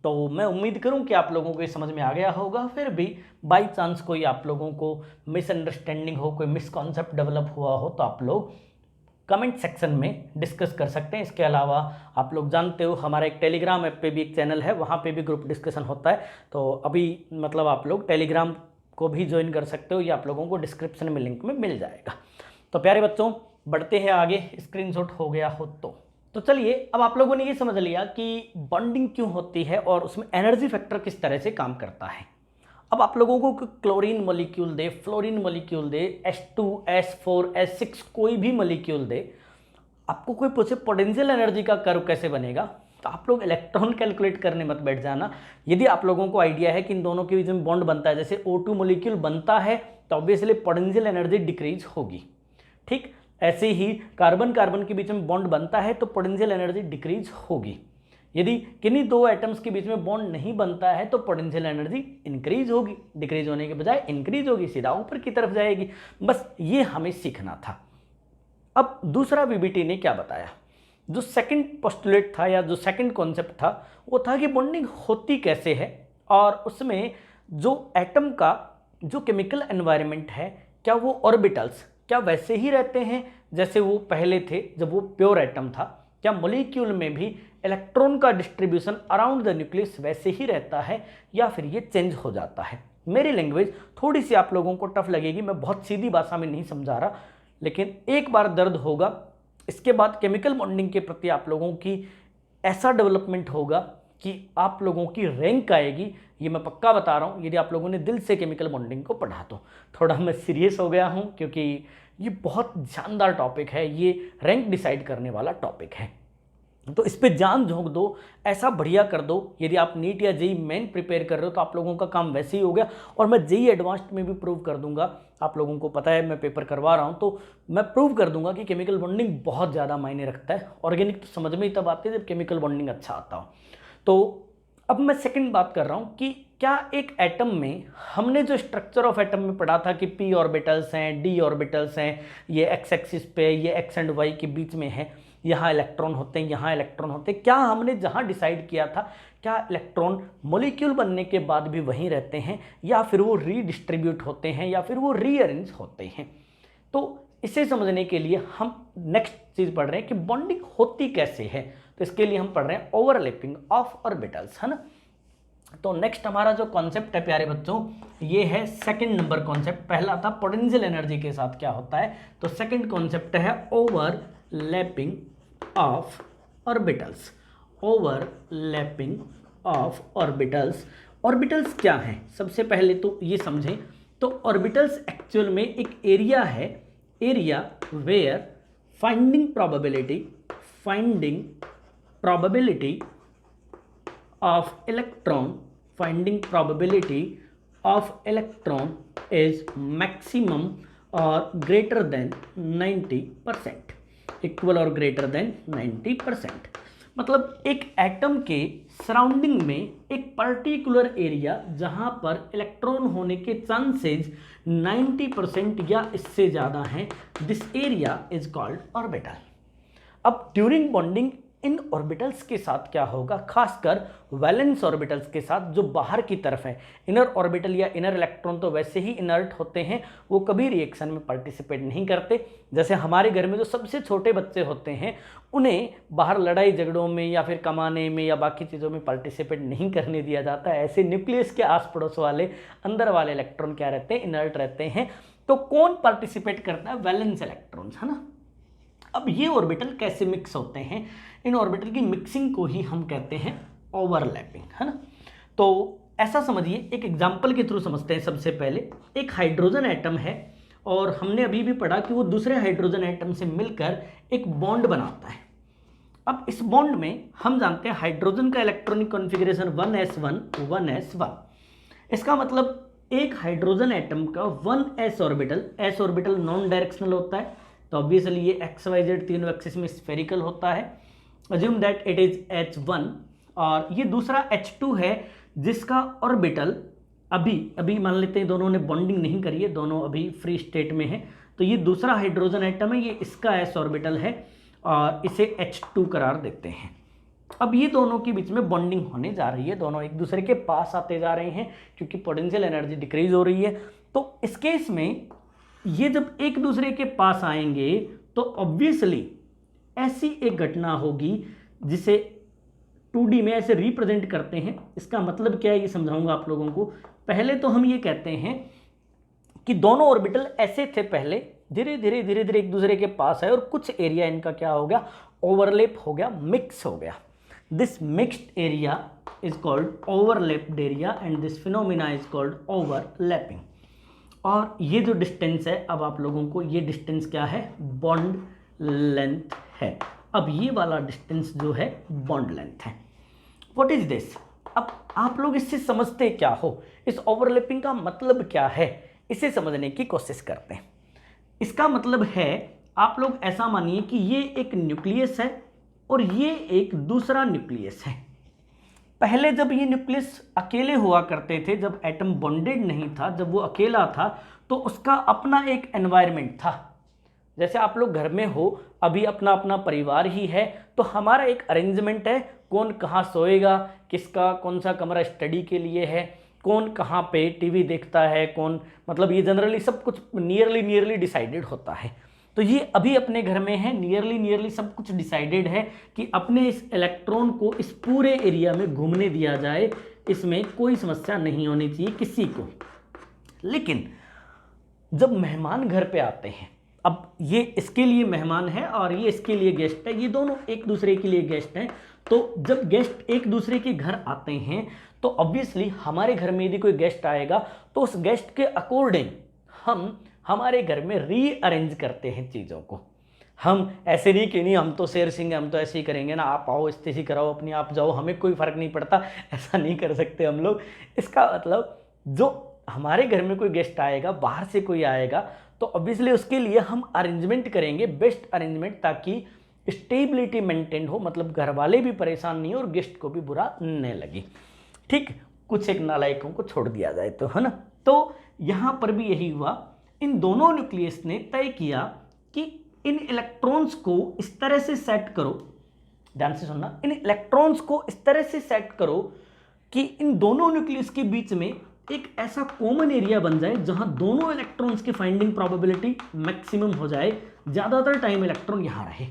तो मैं उम्मीद करूं कि आप लोगों को ये समझ में आ गया होगा। फिर भी बाय चांस कोई आप लोगों को मिसअंडरस्टैंडिंग हो, कोई मिसकॉन्सेप्ट डेवलप हुआ हो, तो आप लोग कमेंट सेक्शन में डिस्कस कर सकते हैं। इसके अलावा आप लोग जानते हो हमारा एक टेलीग्राम ऐप पे भी एक चैनल है, वहाँ पे भी ग्रुप डिस्कशन होता है। तो अभी मतलब आप लोग टेलीग्राम को भी ज्वाइन कर सकते हो, ये आप लोगों को डिस्क्रिप्शन में लिंक में मिल जाएगा। तो प्यारे बच्चों बढ़ते हैं आगे, स्क्रीनशॉट हो गया हो तो चलिए अब आप लोगों ने ये समझ लिया कि बॉन्डिंग क्यों होती है और उसमें एनर्जी फैक्टर किस तरह से काम करता है। अब आप लोगों को क्लोरीन मॉलिक्यूल दे, फ्लोरीन मॉलिक्यूल दे, H2, S4, S6 कोई भी मॉलिक्यूल दे, आपको कोई पूछे पोटेंशियल एनर्जी का कर्व कैसे बनेगा, तो आप लोग इलेक्ट्रॉन कैलकुलेट करने मत बैठ जाना। यदि आप लोगों को आइडिया है कि इन दोनों के बीच में बॉन्ड बनता है, जैसे O2 मॉलिक्यूल बनता है तो ऑब्वियसली पोटेंशियल एनर्जी डिक्रीज होगी। ठीक ऐसे ही कार्बन कार्बन के बीच में बॉन्ड बनता है तो पोटेंशियल एनर्जी डिक्रीज होगी। यदि किन्हीं दो एटम्स के बीच में बॉन्ड नहीं बनता है तो पोटेंशियल एनर्जी इंक्रीज होगी, डिक्रीज होने के बजाय इंक्रीज होगी, सीधा ऊपर की तरफ जाएगी। बस ये हमें सीखना था। अब दूसरा वीबीटी ने क्या बताया, जो सेकंड पोस्टुलेट था या जो सेकंड कॉन्सेप्ट था वो था कि बॉन्डिंग होती कैसे है और उसमें जो एटम का जो केमिकल एनवायरनमेंट है, क्या वो ऑर्बिटल्स क्या वैसे ही रहते हैं जैसे वो पहले थे जब वो प्योर एटम था, क्या मॉलिक्यूल में भी इलेक्ट्रॉन का डिस्ट्रीब्यूशन अराउंड द न्यूक्लियस वैसे ही रहता है या फिर ये चेंज हो जाता है। मेरी लैंग्वेज थोड़ी सी आप लोगों को टफ लगेगी, मैं बहुत सीधी भाषा में नहीं समझा रहा, लेकिन एक बार दर्द होगा इसके बाद केमिकल बॉन्डिंग के प्रति आप लोगों की ऐसा डेवलपमेंट होगा कि आप लोगों की रैंक आएगी, ये मैं पक्का बता रहा हूँ, यदि आप लोगों ने दिल से केमिकल बॉन्डिंग को पढ़ा तो। थोड़ा मैं सीरियस हो गया हूँ क्योंकि ये बहुत शानदार टॉपिक है, ये रैंक डिसाइड करने वाला टॉपिक है, तो इस पे जान झोंक दो, ऐसा बढ़िया कर दो। यदि आप नीट या जेई मेन प्रिपेयर कर रहे हो तो आप लोगों का काम वैसे ही हो गया, और मैं जेई एडवांस्ड में भी प्रूव कर दूंगा। आप लोगों को पता है मैं पेपर करवा रहा हूँ, तो मैं प्रूव कर दूंगा कि केमिकल बॉन्डिंग बहुत ज़्यादा मायने रखता है। ऑर्गेनिक तो समझ में ही तब आती है जब केमिकल बॉन्डिंग अच्छा आता हो। तो अब मैं सेकंड बात कर रहा हूँ कि क्या एक एटम में हमने जो स्ट्रक्चर ऑफ एटम में पढ़ा था कि p ऑर्बिटल्स हैं, d ऑर्बिटल्स हैं, ये x एक्सिस पे, ये x एंड y के बीच में है, यहाँ इलेक्ट्रॉन होते हैं, यहाँ इलेक्ट्रॉन होते हैं, क्या हमने जहाँ डिसाइड किया था क्या इलेक्ट्रॉन मॉलिक्यूल बनने के बाद भी वहीं रहते हैं या फिर वो रीडिस्ट्रीब्यूट होते हैं या फिर वो रीअरेंज होते हैं। तो इसे समझने के लिए हम नेक्स्ट चीज़ पढ़ रहे हैं कि बॉन्डिंग होती कैसे है। तो इसके लिए हम पढ़ रहे हैं ओवरलैपिंग ऑफ ऑर्बिटल्स, है ना। तो नेक्स्ट हमारा जो कॉन्सेप्ट है प्यारे बच्चों, ये है सेकंड नंबर कॉन्सेप्ट। पहला था पोटेंशियल एनर्जी के साथ क्या होता है, तो सेकंड कॉन्सेप्ट है overlapping of orbitals. Overlapping of orbitals. Orbitals क्या हैं, सबसे पहले तो ये समझें, तो ऑर्बिटल्स एक्चुअल में एक एरिया है, area where finding probability of electron is maximum or greater than 90%, equal और ग्रेटर देन 90%। मतलब एक एटम के सराउंडिंग में एक पर्टिकुलर एरिया जहां पर इलेक्ट्रॉन होने के चांसेस 90% या इससे ज़्यादा हैं, this area is called orbital. अब ड्यूरिंग बॉन्डिंग इन ऑर्बिटल्स के साथ क्या होगा, खासकर वैलेंस ऑर्बिटल्स के साथ जो बाहर की तरफ है। इनर ऑर्बिटल या इनर इलेक्ट्रॉन तो वैसे ही इनर्ट होते हैं, वो कभी रिएक्शन में पार्टिसिपेट नहीं करते। जैसे हमारे घर में जो सबसे छोटे बच्चे होते हैं उन्हें बाहर लड़ाई झगड़ों में या फिर कमाने में या बाकी चीज़ों में पार्टिसिपेट नहीं करने दिया जाता है, ऐसे न्यूक्लियस के आस पड़ोस वाले अंदर वाले इलेक्ट्रॉन क्या रहते हैं, इनर्ट रहते हैं। तो कौन पार्टिसिपेट करता है, वैलेंस इलेक्ट्रॉन्स, है ना। अब ये ऑर्बिटल कैसे मिक्स होते हैं, इन ऑर्बिटल की मिक्सिंग को ही हम कहते हैं ओवरलैपिंग, है ना। तो ऐसा समझिए, एक एग्जांपल के थ्रू समझते हैं। सबसे पहले एक हाइड्रोजन एटम है और हमने अभी भी पढ़ा कि वो दूसरे हाइड्रोजन एटम से मिलकर एक बॉन्ड बनाता है। अब इस बॉन्ड में हम जानते हैं हाइड्रोजन का इलेक्ट्रॉनिक कॉन्फ़िगरेशन 1s1 1s1। इसका मतलब एक हाइड्रोजन एटम का 1s orbital, s orbital non directional होता है, तो ऑब्वियसली ये XYZ तीनों एक्सिस में स्फेरिकल होता है। Assume that it is H1 और ये दूसरा H2 है जिसका ऑर्बिटल अभी मान लेते हैं दोनों ने बॉन्डिंग नहीं करी है, दोनों अभी फ्री स्टेट में है। तो ये दूसरा हाइड्रोजन एटम है, ये इसका s ऑर्बिटल है और इसे H2 करार देते हैं। अब ये दोनों के बीच में बॉन्डिंग होने जा रही है, दोनों एक दूसरे के पास आते जा रहे हैं क्योंकि पोटेंशियल एनर्जी डिक्रीज हो रही है। तो इस केस में ये जब एक दूसरे के पास आएंगे तो ऑब्वियसली ऐसी एक घटना होगी जिसे 2D में ऐसे रिप्रेजेंट करते हैं। इसका मतलब क्या है ये समझाऊंगा आप लोगों को। पहले तो हम ये कहते हैं कि दोनों ऑर्बिटल ऐसे थे पहले, धीरे धीरे धीरे धीरे एक दूसरे के पास आए और कुछ एरिया इनका क्या हो गया, ओवरलैप हो गया, मिक्स हो गया। This mixed area is called overlapped area and this phenomena is called overlapping. और ये जो डिस्टेंस है, अब आप लोगों को ये डिस्टेंस क्या है, बॉन्ड लेंथ है। अब ये वाला डिस्टेंस जो है बॉन्ड लेंथ है। What is this? अब आप लोग इससे समझते क्या हो, इस ओवरलैपिंग का मतलब क्या है, इसे समझने की कोशिश करते हैं। इसका मतलब है, आप लोग ऐसा मानिए कि ये एक न्यूक्लियस है और ये एक दूसरा न्यूक्लियस है। पहले जब ये न्यूक्लियस अकेले हुआ करते थे, जब एटम बॉन्डेड नहीं था, जब वो अकेला था, तो उसका अपना एक एनवायरनमेंट था। जैसे आप लोग घर में हो, अभी अपना अपना परिवार ही है, तो हमारा एक अरेंजमेंट है, कौन कहाँ सोएगा, किसका कौन सा कमरा स्टडी के लिए है, कौन कहाँ पे टीवी देखता है, कौन, मतलब ये जनरली सब कुछ नियरली डिसाइडेड होता है। तो ये अभी अपने घर में है, नियरली सब कुछ डिसाइडेड है कि अपने इस इलेक्ट्रॉन को इस पूरे एरिया में घूमने दिया जाए, इसमें कोई समस्या नहीं होनी चाहिए किसी को। लेकिन जब मेहमान घर पे आते हैं, अब ये इसके लिए मेहमान है और ये इसके लिए गेस्ट है, ये दोनों एक दूसरे के लिए गेस्ट हैं। तो जब गेस्ट एक दूसरे के घर आते हैं तो ऑब्वियसली हमारे घर में यदि कोई गेस्ट आएगा तो उस गेस्ट के अकॉर्डिंग हम हमारे घर में रीअरेंज करते हैं चीज़ों को। हम ऐसे नहीं कि नहीं हम तो शेर सिंह, हम तो ऐसे ही करेंगे ना, आप आओ इस ही कराओ, अपनी आप जाओ, हमें कोई फ़र्क नहीं पड़ता, ऐसा नहीं कर सकते हम लोग। इसका मतलब जो हमारे घर में कोई गेस्ट आएगा, बाहर से कोई आएगा, तो ऑब्वियसली उसके लिए हम अरेंजमेंट करेंगे, बेस्ट अरेंजमेंट, ताकि स्टेबिलिटी मेंटेन हो, मतलब घर वाले भी परेशान नहीं हो और गेस्ट को भी बुरा नहीं लगे। ठीक, कुछ एक नालायकों को छोड़ दिया जाए तो, है ना। तो यहाँ पर भी यही हुआ, इन दोनों न्यूक्लियस ने तय किया कि इन इलेक्ट्रॉन्स को इस तरह से सेट करो, ध्यान से सुनना, इन इलेक्ट्रॉन्स को इस तरह से सेट करो कि इन दोनों न्यूक्लियस के बीच में एक ऐसा कॉमन एरिया बन जाए जहां दोनों इलेक्ट्रॉन्स की फाइंडिंग प्रोबेबिलिटी मैक्सिमम हो जाए, ज़्यादातर टाइम इलेक्ट्रॉन यहाँ रहे।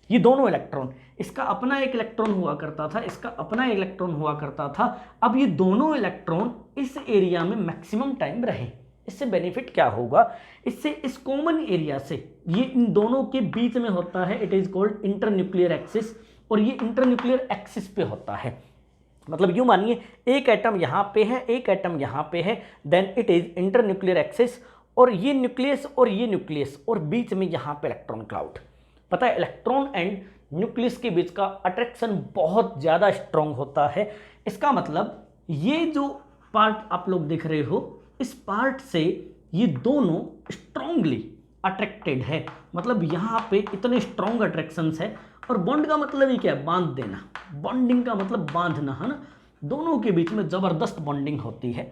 ये दोनों इलेक्ट्रॉन, इसका अपना एक इलेक्ट्रॉन हुआ करता था, इसका अपना एक इलेक्ट्रॉन हुआ करता था, अब ये दोनों इलेक्ट्रॉन इस एरिया में मैक्सिमम टाइम रहे। इससे बेनिफिट क्या होगा, इससे इस कॉमन एरिया से ये इन दोनों के बीच में होता है, it is called internuclear axis, और ये इंटरन्यूक्लियर एक्सिस पे होता है। मतलब यूं मानिए एक एटम यहाँ पे है, एक एटम यहाँ पे है, then it is internuclear axis, और ये न्यूक्लियस और ये न्यूक्लियस, और बीच में यहाँ पे इलेक्ट्रॉन क्लाउड। पता है इलेक्ट्रॉन एंड न्यूक्लियस के बीच का अट्रैक्शन बहुत ज़्यादा स्ट्रॉन्ग होता है। इसका मतलब ये जो पार्ट आप लोग देख रहे हो, इस पार्ट से ये दोनों स्ट्रॉन्गली अट्रैक्टेड है, मतलब यहाँ पे इतने स्ट्रॉन्ग अट्रैक्शंस है। और बॉन्ड का मतलब ही क्या है, बांध देना, बॉन्डिंग का मतलब बांधना, है ना, दोनों के बीच में जबरदस्त बॉन्डिंग होती है।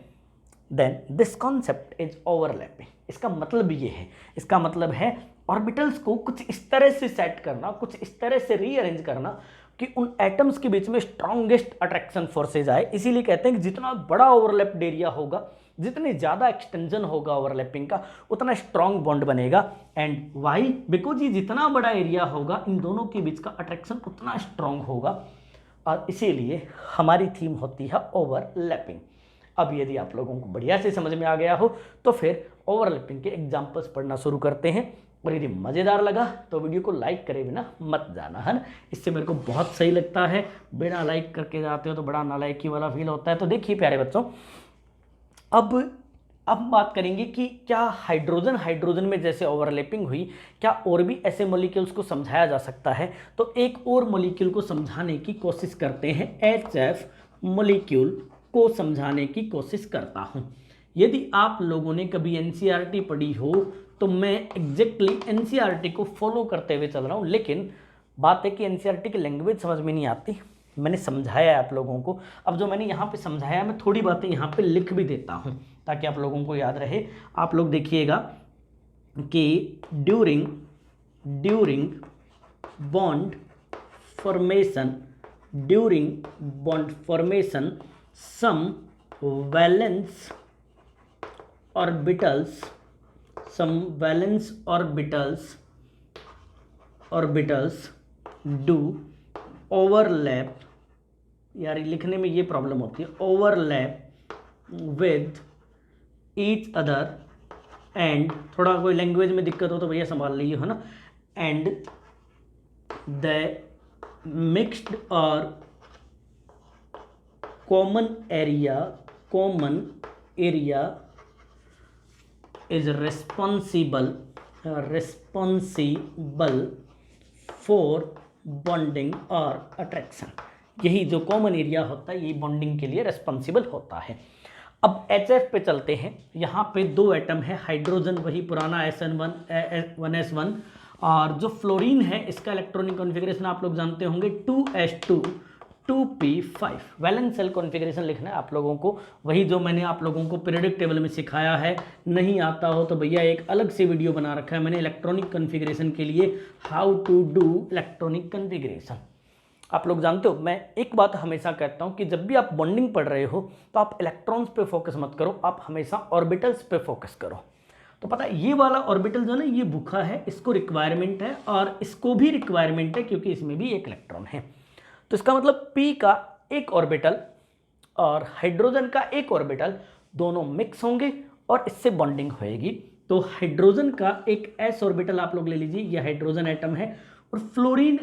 Then this concept is overlapping. इसका मतलब ये है, इसका मतलब है ऑर्बिटल्स को कुछ इस तरह से सेट करना, कुछ इस तरह से रीअरेंज करना कि उन एटम्स के बीच में स्ट्रॉन्गेस्ट अट्रैक्शन फोर्सेज आए। इसीलिए कहते हैं कि जितना बड़ा ओवरलैप्ड एरिया होगा, जितनी ज़्यादा एक्सटेंशन होगा ओवरलैपिंग का, उतना स्ट्रॉन्ग बॉन्ड बनेगा। एंड वाई, बिकॉज ये जितना बड़ा एरिया होगा, इन दोनों के बीच का अट्रैक्शन उतना स्ट्रॉन्ग होगा, और इसीलिए हमारी थीम होती है ओवरलैपिंग। अब यदि आप लोगों को बढ़िया से समझ में आ गया हो तो फिर ओवरलैपिंग के एग्जाम्पल्स पढ़ना शुरू करते हैं। और यदि मज़ेदार लगा तो वीडियो को लाइक करे बिना मत जाना, है ना, इससे मेरे को बहुत सही लगता है। बिना लाइक करके जाते हो तो बड़ा नालायकी वाला फील होता है। तो देखिए प्यारे बच्चों, अब बात करेंगे कि क्या हाइड्रोजन में जैसे ओवरलैपिंग हुई, क्या और भी ऐसे मॉलिक्यूल्स को समझाया जा सकता है। तो एक और मॉलिक्यूल को समझाने की कोशिश करते हैं, HF मॉलिक्यूल को समझाने की कोशिश करता हूँ। यदि आप लोगों ने कभी NCERT पढ़ी हो तो मैं एग्जैक्टली NCERT को फॉलो करते हुए चल रहा हूँ, लेकिन बात है कि NCERT की लैंग्वेज समझ में नहीं आती। मैंने समझाया है आप लोगों को, अब जो मैंने यहाँ पे समझाया मैं थोड़ी बातें यहाँ पे लिख भी देता हूँ ताकि आप लोगों को याद रहे। आप लोग देखिएगा कि during bond formation during bond formation some valence orbitals do overlap, यार लिखने में ये प्रॉब्लम होती है, overlap with each other and, थोड़ा कोई लैंग्वेज में दिक्कत हो तो भैया संभाल लीजिए, है ना, एंड द मिक्स्ड और common area is responsible for bonding और अट्रैक्शन। यही जो कॉमन एरिया होता है ये बॉन्डिंग के लिए रिस्पॉन्सिबल होता है। अब HF पे चलते हैं। यहाँ पे दो एटम है, हाइड्रोजन वही पुराना SN1 और जो फ्लोरीन है इसका इलेक्ट्रॉनिक कॉन्फ़िगरेशन आप लोग जानते होंगे 2s2 2p5। Valence shell configuration लिखना है आप लोगों को, वही जो मैंने आप लोगों को पीरियोडिक टेबल में सिखाया है। नहीं आता हो तो भैया एक अलग से वीडियो बना रखा है मैंने इलेक्ट्रॉनिक कॉन्फ़िगरेशन के लिए, how to do electronic configuration. आप लोग जानते हो मैं एक बात हमेशा कहता हूं कि जब भी आप बॉन्डिंग पढ़ रहे हो तो आप इलेक्ट्रॉन्स पे फोकस मत करो, आप हमेशा ऑर्बिटल्स पे फोकस करो। तो पता है ये वाला ऑर्बिटल जो है ना ये भूखा है, इसको रिक्वायरमेंट है और इसको भी रिक्वायरमेंट है क्योंकि इसमें भी एक इलेक्ट्रॉन है। तो इसका मतलब p का एक ऑर्बिटल और हाइड्रोजन का एक ऑर्बिटल दोनों मिक्स होंगे और इससे बॉन्डिंग होएगी। तो हाइड्रोजन का एक s ऑर्बिटल आप लोग ले लीजिए, यह हाइड्रोजन एटम है, और फ्लोरीन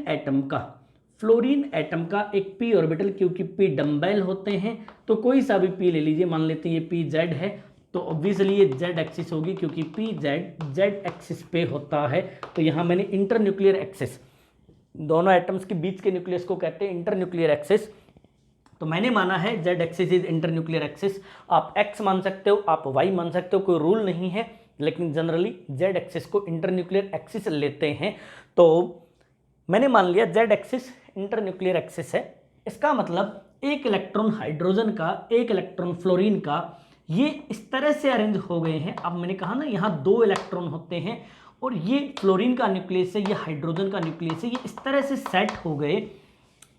एटम का एक p ऑर्बिटल, क्योंकि p डम्बेल होते हैं तो कोई सा भी p ले लीजिए, मान लेते हैं ये pz है तो ऑब्वियसली ये z एक्सिस होगी क्योंकि pz एक्सिस पे होता है। तो यहाँ मैंने इंटर न्यूक्लियर एक्सिस, दोनों एटम्स के बीच के न्यूक्लियस को कहते हैं इंटर न्यूक्लियर एक्सिस, तो मैंने माना है z axis is inter nuclear axis. आप x मान सकते हो, आप y मान सकते हो, कोई रूल नहीं है, लेकिन जनरली z एक्सिस को इंटर न्यूक्लियर एक्सिस लेते हैं। तो मैंने मान लिया z axis inter nuclear axis है। इसका मतलब एक इलेक्ट्रॉन हाइड्रोजन का, एक इलेक्ट्रॉन फ्लोरीन का, ये इस तरह से अरेंज हो गए हैं। अब मैंने कहा ना यहाँ दो इलेक्ट्रॉन होते हैं और ये फ्लोरीन का न्यूक्लियस है, ये हाइड्रोजन का न्यूक्लियस है, ये इस तरह से सेट हो गए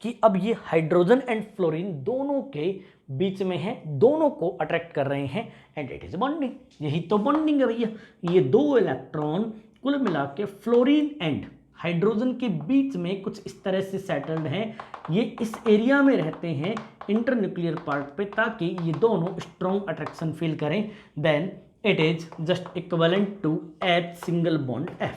कि अब ये हाइड्रोजन एंड फ्लोरीन दोनों के बीच में है, दोनों को अट्रैक्ट कर रहे हैं एंड इट इज बॉन्डिंग। यही तो बॉन्डिंग है भैया। ये दो इलेक्ट्रॉन कुल मिला के फ्लोरीन एंड हाइड्रोजन के बीच में कुछ इस तरह से सेटल्ड हैं, ये इस एरिया में रहते हैं इंटर न्यूक्लियर पार्ट पे, ताकि ये दोनों स्ट्रॉन्ग अट्रैक्शन फील करें। Then it is just equivalent to H single bond F।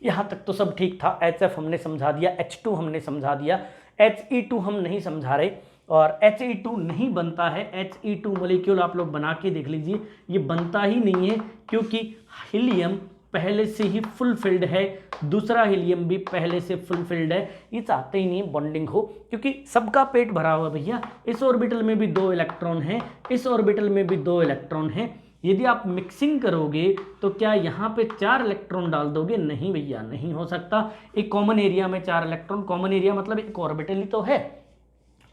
यहाँ तक तो सब ठीक था, HF हमने समझा दिया, H2 हमने समझा दिया, He2 हम नहीं समझा रहे, और He2 नहीं बनता है। He2 मॉलिक्यूल आप लोग बना के देख लीजिए, ये बनता ही नहीं है क्योंकि हीलियम पहले से ही फुलफिल्ड है, दूसरा हीलियम भी पहले से फुलफिल्ड है, ये चाहते ही नहीं बॉन्डिंग हो क्योंकि सबका पेट भरा हुआ भैया। इस ऑर्बिटल में भी दो इलेक्ट्रॉन हैं, इस ऑर्बिटल में भी दो इलेक्ट्रॉन हैं। यदि आप मिक्सिंग करोगे तो क्या यहाँ पे 4 इलेक्ट्रॉन डाल दोगे? नहीं भैया, नहीं हो सकता। एक कॉमन एरिया में 4 इलेक्ट्रॉन, कॉमन एरिया मतलब एक ऑर्बिटल ही तो है,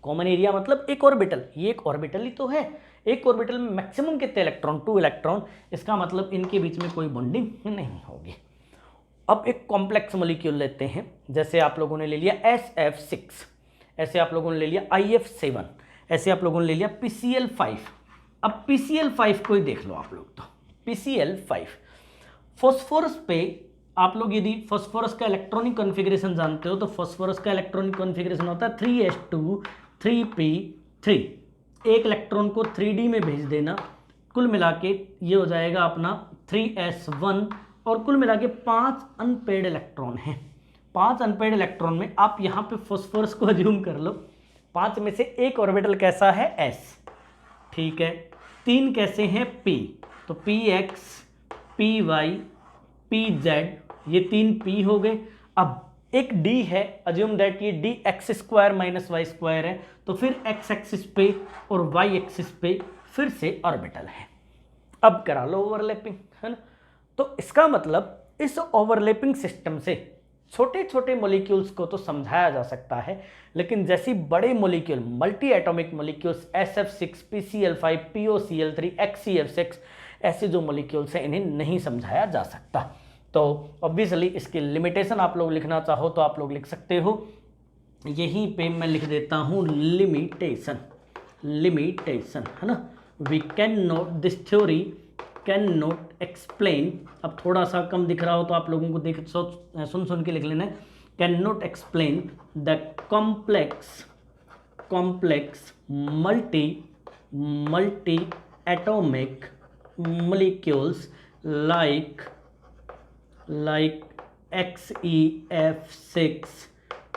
कॉमन एरिया मतलब एक ऑर्बिटल, ये एक ऑर्बिटल ही तो है। एक ऑर्बिटल में मैक्सिमम कितने इलेक्ट्रॉन? 2 इलेक्ट्रॉन। इसका मतलब इनके बीच में कोई बॉन्डिंग नहीं होगी। अब एक कॉम्प्लेक्स मॉलिक्यूल लेते हैं, जैसे आप लोगों ने ले लिया SF6, ऐसे आप लोगों ने ले लिया IF7, ऐसे आप लोगों ने ले लिया PCl5। अब PCl5 को ही देख लो आप लोग, तो PCl5 फॉस्फोरस पे आप लोग यदि फॉस्फोरस का इलेक्ट्रॉनिक कॉन्फ़िगरेशन जानते हो तो फॉस्फोरस का इलेक्ट्रॉनिक कॉन्फ़िगरेशन होता है 3s2 3p3। एक इलेक्ट्रॉन को 3d में भेज देना, कुल मिला के ये हो जाएगा अपना 3s1, और कुल मिला के 5 अनपेड इलेक्ट्रॉन हैं। 5 अनपेड इलेक्ट्रॉन में आप यहाँ पे फॉस्फोरस को अज्यूम कर लो, 5 में से एक ऑर्बिटल कैसा है? s, ठीक है। 3 कैसे हैं? p, तो px py pz, ये 3 p हो गए। अब एक d है, अज्यूम दैट ये d x² minus y square है, तो फिर x एक्सिस पे और y एक्सिस पे फिर से ऑर्बिटल है। अब करा लो ओवरलैपिंग, है ना। तो इसका मतलब इस ओवरलैपिंग सिस्टम से छोटे छोटे मॉलिक्यूल्स को तो समझाया जा सकता है, लेकिन जैसी बड़े molecule, multi atomic molecules SF6 PCl5 POCl3 HCF6, ऐसे जो मॉलिक्यूल्स हैं इन्हें नहीं समझाया जा सकता। तो ऑब्वियसली इसकी लिमिटेशन आप लोग लिखना चाहो तो आप लोग लिख सकते हो यहीं पे मैं लिख देता हूँ लिमिटेशन, लिमिटेशन, है ना। We can not, this theory can not explain, अब थोड़ा सा कम दिख रहा हो तो आप लोगों को देख सुन सुन के लिख लेना है, can not explain the complex multi atomic molecules like XeF6,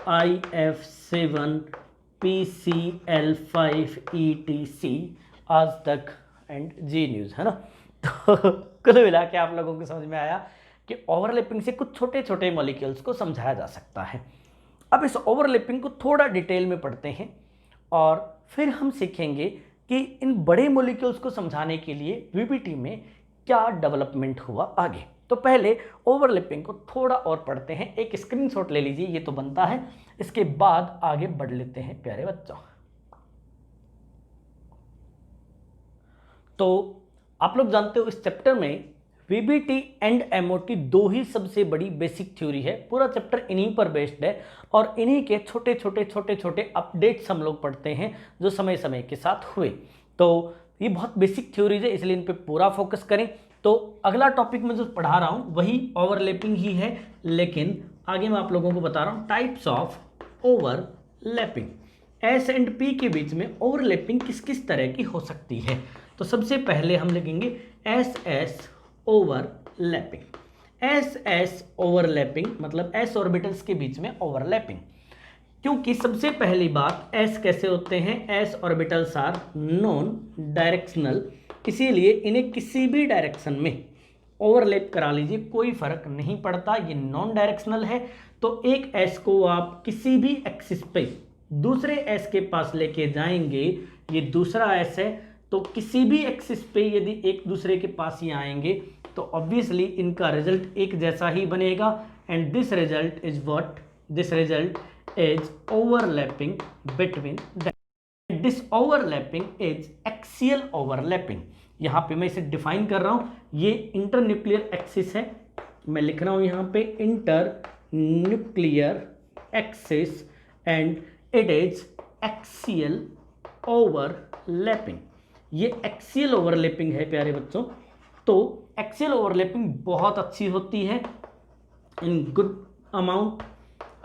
IF7, PCl5 etc, आज तक एंड जी न्यूज़, है ना। तो कुल मिला के आप लोगों को समझ में आया कि ओवरलैपिंग से कुछ छोटे छोटे मॉलिक्यूल्स को समझाया जा सकता है। अब इस ओवरलैपिंग को थोड़ा डिटेल में पढ़ते हैं और फिर हम सीखेंगे कि इन बड़े मॉलिक्यूल्स को समझाने के लिए वीबीटी में क्या डेवलपमेंट हुआ आगे। तो पहले ओवरलैपिंग को थोड़ा और पढ़ते हैं, एक स्क्रीनशॉट ले लीजिए, ये तो बनता है, इसके बाद आगे बढ़ लेते हैं प्यारे बच्चों। तो आप लोग जानते हो इस चैप्टर में वीबीटी एंड एमओटी दो ही सबसे बड़ी बेसिक थ्योरी है, पूरा चैप्टर इन्हीं पर बेस्ड है और इन्हीं के छोटे छोटे अपडेट्स हम लोग पढ़ते हैं जो समय समय के साथ हुए। तो ये बहुत बेसिक थ्योरीज है, इसलिए इन पे पूरा फोकस करें। तो अगला टॉपिक मैं जो पढ़ा रहा हूँ वही ओवरलैपिंग ही है, लेकिन आगे मैं आप लोगों को बता रहा हूँ types of overlapping. S and P के बीच में ओवरलैपिंग किस किस तरह की हो सकती है। तो सबसे पहले हम लिखेंगे एस ओवरलैपिंग। एस ओवरलैपिंग मतलब एस ऑर्बिटल्स के बीच में ओवरलैपिंग, क्योंकि सबसे पहली बात एस कैसे होते हैं, s orbitals are non directional, इसीलिए इन्हें किसी भी डायरेक्शन में ओवरलैप करा लीजिए, कोई फर्क नहीं पड़ता, ये नॉन डायरेक्शनल है। तो एक एस को आप किसी भी एक्सिस पे दूसरे एस के पास लेके जाएंगे, ये दूसरा एस है, तो किसी भी एक्सिस पे यदि एक दूसरे के पास ही आएंगे तो ऑब्वियसली इनका रिजल्ट एक जैसा ही बनेगा and this result is what, this result is overlapping between that, this overlapping is axial overlapping. यहाँ पे मैं इसे डिफाइन कर रहा हूँ, ये इंटर न्यूक्लियर एक्सिस है, मैं लिख रहा हूँ यहाँ पे inter nuclear axis and it is axial overlapping. ये एक्सियल ओवरलैपिंग है प्यारे बच्चों। तो एक्सियल ओवरलैपिंग बहुत अच्छी होती है इन गुड अमाउंट।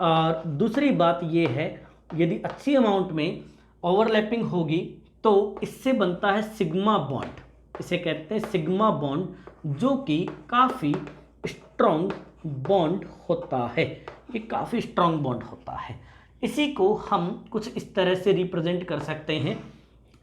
और दूसरी बात ये है, यदि अच्छी अमाउंट में ओवरलैपिंग होगी तो इससे बनता है सिग्मा बॉन्ड, इसे कहते हैं सिग्मा बॉन्ड, जो कि काफ़ी स्ट्रॉन्ग बॉन्ड होता है, ये काफ़ी स्ट्रॉन्ग बॉन्ड होता है। इसी को हम कुछ इस तरह से रिप्रेजेंट कर सकते हैं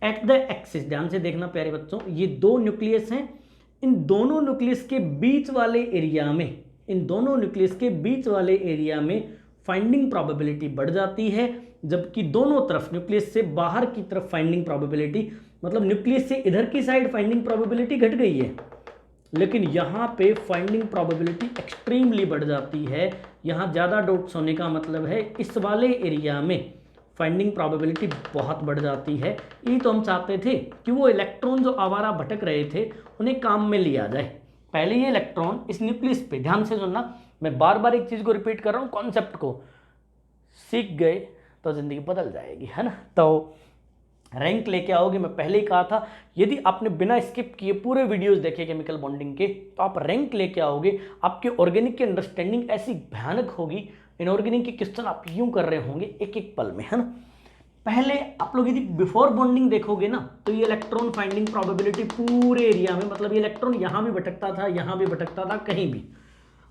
एट द एक्सिस। ध्यान से देखना प्यारे बच्चों, ये दो न्यूक्लियस हैं, इन दोनों न्यूक्लियस के बीच वाले एरिया में, इन दोनों न्यूक्लियस के बीच वाले एरिया में फाइंडिंग प्रोबेबिलिटी बढ़ जाती है, जबकि दोनों तरफ न्यूक्लियस से बाहर की तरफ फाइंडिंग प्रोबेबिलिटी, मतलब न्यूक्लियस से इधर की साइड फाइंडिंग प्रोबेबिलिटी घट गई है, लेकिन यहाँ पे फाइंडिंग प्रोबेबिलिटी एक्सट्रीमली बढ़ जाती है। यहाँ ज़्यादा डॉट्स होने का मतलब है इस वाले एरिया में फाइंडिंग प्रोबेबिलिटी बहुत बढ़ जाती है। यही तो हम चाहते थे कि वो इलेक्ट्रॉन जो आवारा भटक रहे थे उन्हें काम में लिया जाए। पहले ये इलेक्ट्रॉन इस न्यूक्लियस पे, ध्यान से सुनना, मैं बार बार एक चीज़ को रिपीट कर रहा हूँ, कॉन्सेप्ट को सीख गए तो ज़िंदगी बदल जाएगी, है ना। तो रैंक लेके आओगे, मैं पहले ही कहा था, यदि आपने बिना स्किप किए पूरे वीडियोस देखे केमिकल बॉन्डिंग के तो आप रैंक लेके आओगे। आपके ऑर्गेनिक की अंडरस्टैंडिंग ऐसी भयानक होगी, इनऑर्गेनिक के क्वेश्चन आप यूं कर रहे होंगे एक एक पल में, है ना। पहले आप लोग यदि बिफोर बॉन्डिंग देखोगे ना तो ये इलेक्ट्रॉन फाइंडिंग प्रोबेबिलिटी पूरे एरिया में, मतलब ये इलेक्ट्रॉन यहाँ भी भटकता था, यहाँ भी भटकता था, कहीं भी।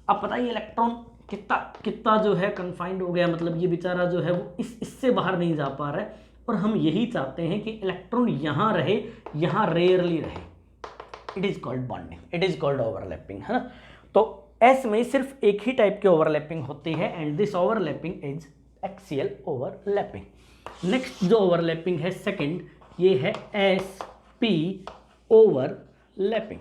अब पता है ये इलेक्ट्रॉन कितना जो है कन्फाइंड हो गया, मतलब ये बेचारा जो है वो इससे बाहर नहीं जा पा रहा है। और हम यही चाहते हैं कि इलेक्ट्रॉन यहाँ रहे, यहाँ रेयरली रहे। It is called bonding, it is called overlapping, है ना। तो एस में सिर्फ एक ही टाइप की ओवरलैपिंग होती है and this overlapping is axial overlapping. Next जो ओवरलैपिंग है सेकंड, ये है S P overlapping.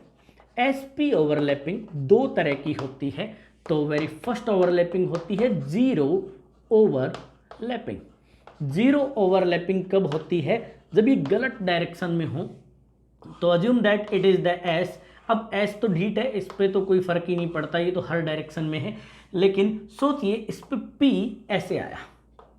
S P overlapping दो तरह की होती है। तो वेरी फर्स्ट ओवरलैपिंग होती है जीरो ओवरलैपिंग। जीरो ओवरलैपिंग कब होती है, जब ये गलत डायरेक्शन में हो। तो assume that it is the S. अब एस तो ढीठ है, इस पर तो कोई फर्क ही नहीं पड़ता, ये तो हर डायरेक्शन में है। लेकिन सोचिए इस पे पी ऐसे आया,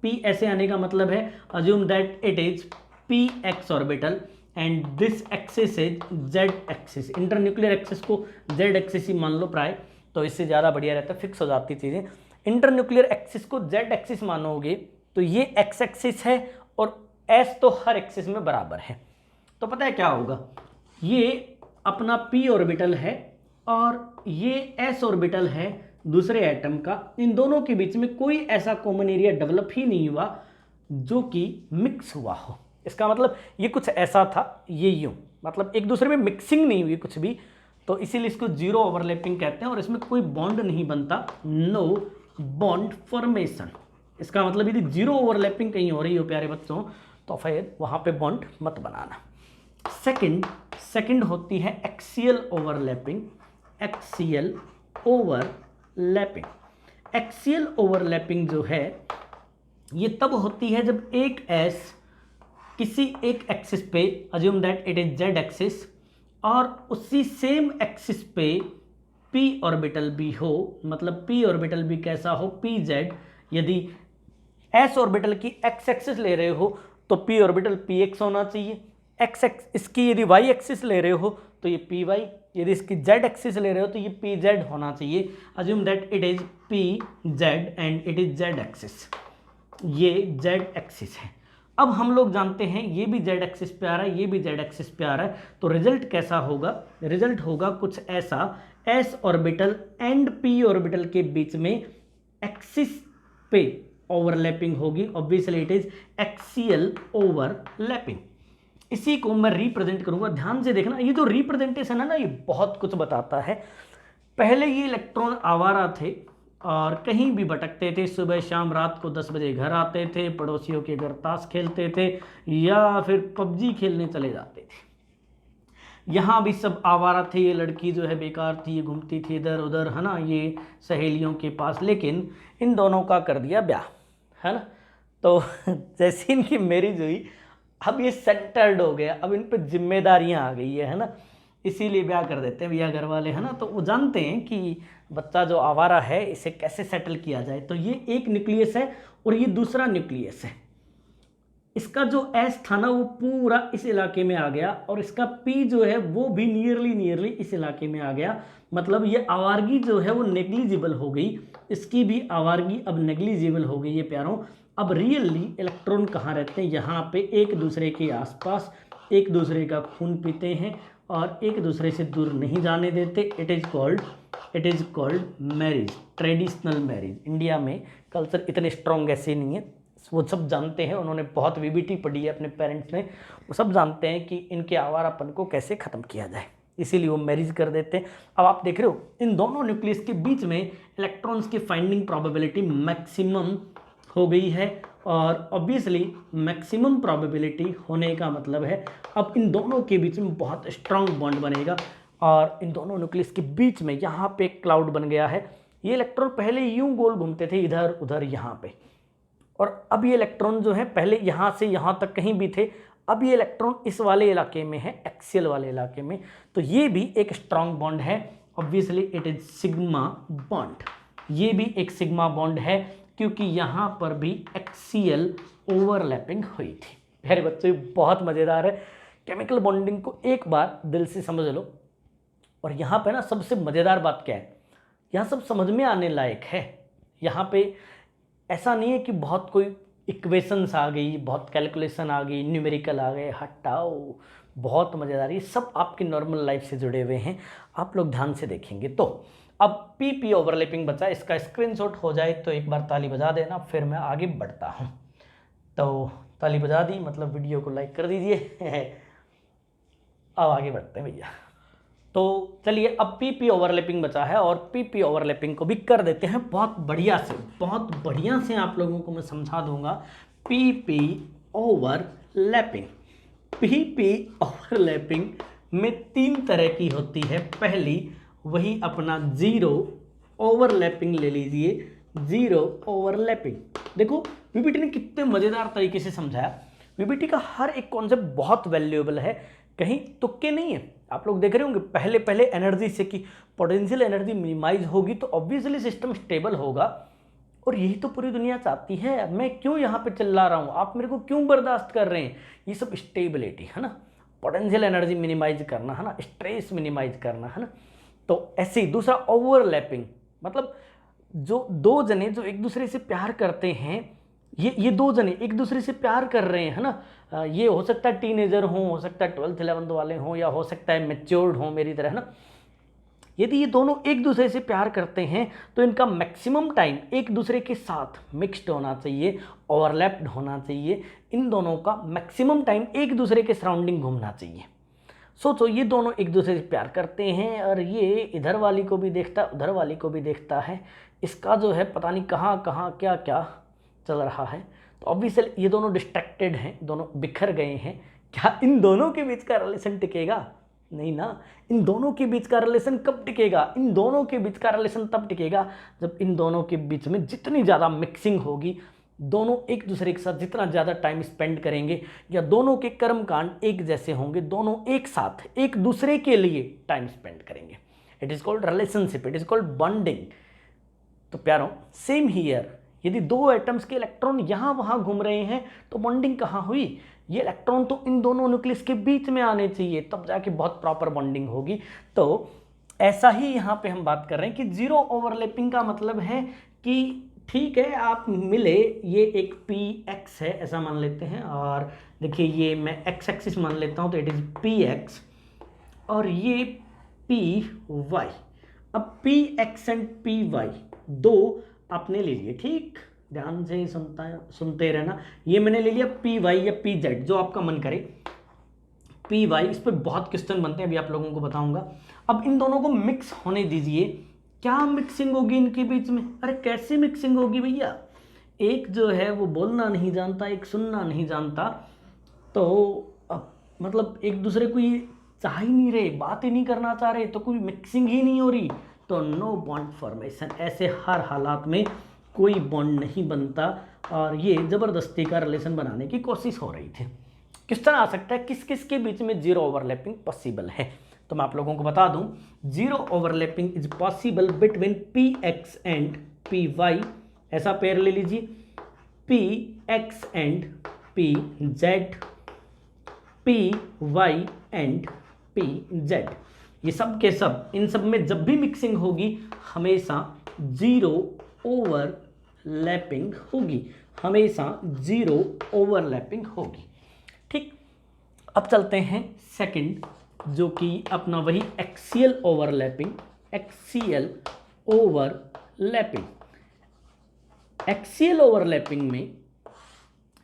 P ऐसे आने का मतलब है assume that it is P x orbital and this axis is Z axis. Internuclear axis को जेड एक्सिस ही मान लो प्राय, तो इससे ज़्यादा बढ़िया रहता है, फिक्स हो जाती चीज़ें। इंटरन्यूक्लियर एक्सिस को जेड एक्सिस मानोगे तो ये एक्स एक्सिस है और एस तो हर एक्सिस में बराबर है। तो पता है क्या होगा, ये अपना p ऑर्बिटल है और ये s ऑर्बिटल है दूसरे एटम का। इन दोनों के बीच में कोई ऐसा कॉमन एरिया डेवलप ही नहीं हुआ जो कि मिक्स हुआ हो। इसका मतलब ये कुछ ऐसा था, ये यूं, मतलब एक दूसरे में मिक्सिंग नहीं हुई कुछ भी, तो इसीलिए इसको जीरो ओवरलैपिंग कहते हैं और इसमें कोई बॉन्ड नहीं बनता, नो बॉन्ड फॉर्मेशन। इसका मतलब यदि जीरो ओवरलैपिंग कहीं हो रही हो प्यारे बच्चों तो फिर वहाँ पे बॉन्ड मत बनाना। सेकंड होती है axial overlapping. Axial overlapping, axial overlapping जो है ये तब होती है जब एक एस किसी एक एक्सिस पे, assume that it is Z axis, और उसी सेम एक्सिस पे p ऑर्बिटल भी हो, मतलब p ऑर्बिटल भी कैसा हो, पी जेड। यदि s ऑर्बिटल की x एक्सिस ले रहे हो तो p ऑर्बिटल px होना चाहिए, x इसकी यदि y एक्सिस ले रहे हो तो ये py, यदि इसकी z एक्सिस ले रहे हो तो ये pz होना चाहिए। Assume that it is pz and it is z axis, ये z एक्सिस है। अब हम लोग जानते हैं ये भी z एक्सिस पे आ रहा है, ये भी z एक्सिस पे आ रहा है, तो रिजल्ट कैसा होगा, रिजल्ट होगा कुछ ऐसा, s orbital and p orbital के बीच में एक्सिस पे ओवरलैपिंग होगी, obviously it is axial overlapping. इसी को मैं रिप्रेजेंट करूंगा, ध्यान से देखना, ये जो रिप्रेजेंटेशन है ना ये बहुत कुछ बताता है। पहले ये इलेक्ट्रॉन आवारा थे और कहीं भी भटकते थे, सुबह शाम रात को 10 बजे घर आते थे, पड़ोसियों के घर ताश खेलते थे या फिर पबजी खेलने चले जाते थे। यहाँ भी सब आवारा थे, ये लड़की जो है बेकार थी, ये घूमती थी इधर उधर, है ना, ये सहेलियों के पास, लेकिन इन दोनों का कर दिया ब्याह, है ना। तो जैसे इनकी मैरिज हुई अब ये सेंटर्ड हो गया, अब इन पर जिम्मेदारियां आ गई है ना, इसीलिए ब्याह कर देते हैं भैया घर वाले, है ना। तो वो जानते हैं कि बच्चा जो आवारा है इसे कैसे सेटल किया जाए। तो ये एक न्यूक्लियस है और ये दूसरा न्यूक्लियस है। इसका जो एस था ना वो पूरा इस इलाके में आ गया और इसका पी जो है वो भी नियरली इस इलाके में आ गया। मतलब ये आवारगी जो है वो नेग्लिजिबल हो गई, इसकी भी आवारगी अब नेग्लिजिबल हो गई है प्यारों। अब रियली इलेक्ट्रॉन कहाँ रहते हैं, यहाँ पे एक दूसरे के आसपास, एक दूसरे का खून पीते हैं और एक दूसरे से दूर नहीं जाने देते। It is called marriage, traditional marriage. India में कल्चर इतने स्ट्रॉन्ग ऐसे नहीं है, वो सब जानते हैं, उन्होंने बहुत वीबीटी पढ़ी है अपने पेरेंट्स ने, वो सब जानते हैं कि इनके आवारापन को कैसे ख़त्म किया जाए, इसीलिए वो मैरिज कर देते हैं। अब आप देख रहे हो इन दोनों न्यूक्लियस के बीच में इलेक्ट्रॉन्स की फाइंडिंग प्रोबेबिलिटी मैक्सिमम हो गई है और ऑब्वियसली मैक्सिमम प्रोबेबिलिटी होने का मतलब है अब इन दोनों के बीच में बहुत स्ट्रांग बॉन्ड बनेगा और इन दोनों न्यूक्लियस के बीच में यहाँ पे एक क्लाउड बन गया है। ये इलेक्ट्रॉन पहले यूं गोल घूमते थे इधर उधर यहाँ पे, और अब ये इलेक्ट्रॉन जो है पहले यहाँ से यहाँ तक कहीं भी थे, अब ये इलेक्ट्रॉन इस वाले इलाके में है, एक्सियल वाले इलाके में। तो ये भी एक स्ट्रांग बॉन्ड है, obviously it is sigma bond. ये भी एक सिग्मा बॉन्ड है क्योंकि यहाँ पर भी एक्सियल ओवरलैपिंग हुई थी। प्यारे बच्चों बहुत मज़ेदार है, केमिकल बॉन्डिंग को एक बार दिल से समझ लो। और यहाँ पे ना सबसे मज़ेदार बात क्या है, यहाँ सब समझ में आने लायक है। यहाँ पे ऐसा नहीं है कि बहुत कोई इक्वेशंस आ गई, बहुत कैलकुलेशन आ गई, न्यूमेरिकल आ गए, हटाओ, बहुत मज़ेदार, ये सब आपकी नॉर्मल लाइफ से जुड़े हुए हैं, आप लोग ध्यान से देखेंगे। तो अब पी ओवरलैपिंग बचा, इसका स्क्रीनशॉट हो जाए तो एक बार ताली बजा देना, फिर मैं आगे बढ़ता हूँ। तो ताली बजा दी मतलब वीडियो को लाइक कर दीजिए। अब आगे बढ़ते हैं भैया। तो चलिए अब पी ओवरलैपिंग बचा है और पी ओवरलैपिंग को भी कर देते हैं बहुत बढ़िया से, बहुत बढ़िया से आप लोगों को मैं समझा दूंगा। पी ओवरलैपिंग, पी ओवरलैपिंग में 3 तरह की होती है। पहली वही अपना जीरो ओवरलैपिंग ले लीजिए, जीरो ओवरलैपिंग। देखो वीबीटी ने कितने मज़ेदार तरीके से समझाया। वीबीटी का हर एक कॉन्सेप्ट बहुत वैल्यूएबल है, कहीं तुक्के नहीं है। आप लोग देख रहे होंगे पहले एनर्जी से कि पोटेंशियल एनर्जी मिनिमाइज होगी तो ऑब्वियसली सिस्टम स्टेबल होगा, और यही तो पूरी दुनिया चाहती है। मैं क्यों यहाँ पे चिल्ला रहा हूँ, आप मेरे को क्यों बर्दाश्त कर रहे हैं? ये सब स्टेबिलिटी है ना, पोटेंशियल एनर्जी मिनिमाइज करना है ना, स्ट्रेस मिनिमाइज करना है ना। तो ऐसे ही दूसरा ओवरलैपिंग, मतलब जो दो जने जो एक दूसरे से प्यार करते हैं, ये दो जने एक दूसरे से प्यार कर रहे हैं है ना। ये हो सकता है टीनेजर हो सकता है 12th 11th वाले हों, या हो सकता है मैच्योर्ड हों मेरी तरह, है ना। यदि ये दोनों एक दूसरे से प्यार करते हैं तो इनका मैक्सिमम टाइम एक दूसरे के साथ मिक्स्ड होना चाहिए, ओवरलैप्ड होना चाहिए। इन दोनों का मैक्सिमम टाइम एक दूसरे के सराउंडिंग घूमना चाहिए। सोचो, ये दोनों एक दूसरे से प्यार करते हैं और ये इधर वाली को भी देखता है, उधर वाली को भी देखता है, इसका जो है पता नहीं कहाँ कहाँ क्या क्या चल रहा है। तो ऑब्वियसली ये दोनों डिस्ट्रैक्टेड हैं, दोनों बिखर गए हैं। क्या इन दोनों के बीच का रिलेशन टिकेगा? नहीं ना। इन दोनों के बीच का रिलेशन कब टिकेगा? इन दोनों के बीच का रिलेशन तब टिकेगा जब इन दोनों के बीच में जितनी ज़्यादा मिक्सिंग होगी, दोनों एक दूसरे के साथ जितना ज़्यादा टाइम स्पेंड करेंगे, या दोनों के कर्मकांड एक जैसे होंगे, दोनों एक साथ एक दूसरे के लिए टाइम स्पेंड करेंगे। It is called relationship, it is called bonding. तो प्यारों, सेम हियर, यदि दो एटम्स के इलेक्ट्रॉन यहाँ वहाँ घूम रहे हैं तो बॉन्डिंग कहाँ हुई? ये इलेक्ट्रॉन तो इन दोनों न्यूक्लियस के बीच में आने चाहिए, तब जाके बहुत प्रॉपर बॉन्डिंग होगी। तो ऐसा ही यहाँ पे हम बात कर रहे हैं कि जीरो ओवरलैपिंग का मतलब है कि ठीक है, आप मिले, ये एक पी एक्स है ऐसा मान लेते हैं, और देखिए ये मैं एक्स एक्सिस मान लेता हूँ, तो इट इज़ पी एक्स, और ये पी वाई। अब p x and p y दो आपने ले लिए, ठीक, ध्यान से सुनते रहना। ये मैंने ले लिया पी वाई या पी जेड, जो आपका मन करे, पी वाई। इस पर बहुत क्वेश्चन बनते हैं, अभी आप लोगों को बताऊंगा। अब इन दोनों को मिक्स होने दीजिए। क्या मिक्सिंग होगी इनके बीच में? अरे कैसे मिक्सिंग होगी भैया? एक जो है वो बोलना नहीं जानता, एक सुनना नहीं जानता, तो अब मतलब एक दूसरे को ये चाह ही नहीं रहे, बात ही नहीं करना चाह रहे, तो कोई मिक्सिंग ही नहीं हो रही, तो नो बॉन्ड फॉर्मेशन। ऐसे हर हालात में कोई बॉन्ड नहीं बनता, और ये ज़बरदस्ती का रिलेशन बनाने की कोशिश हो रही थी। किस तरह आ सकता है, किस किस के बीच में जीरो ओवरलैपिंग पॉसिबल है? तो मैं आप लोगों को बता दूं, zero overlapping is possible between p x and p y. ऐसा पेयर ले लीजिए, p x and p z, p y and p z. ये सब के सब, इन सब में जब भी मिक्सिंग होगी हमेशा जीरो ओवरलैपिंग होगी, हमेशा जीरो ओवरलैपिंग होगी। ठीक, अब चलते हैं सेकंड, जो कि अपना वही axial overlapping. Axial overlapping, axial overlapping में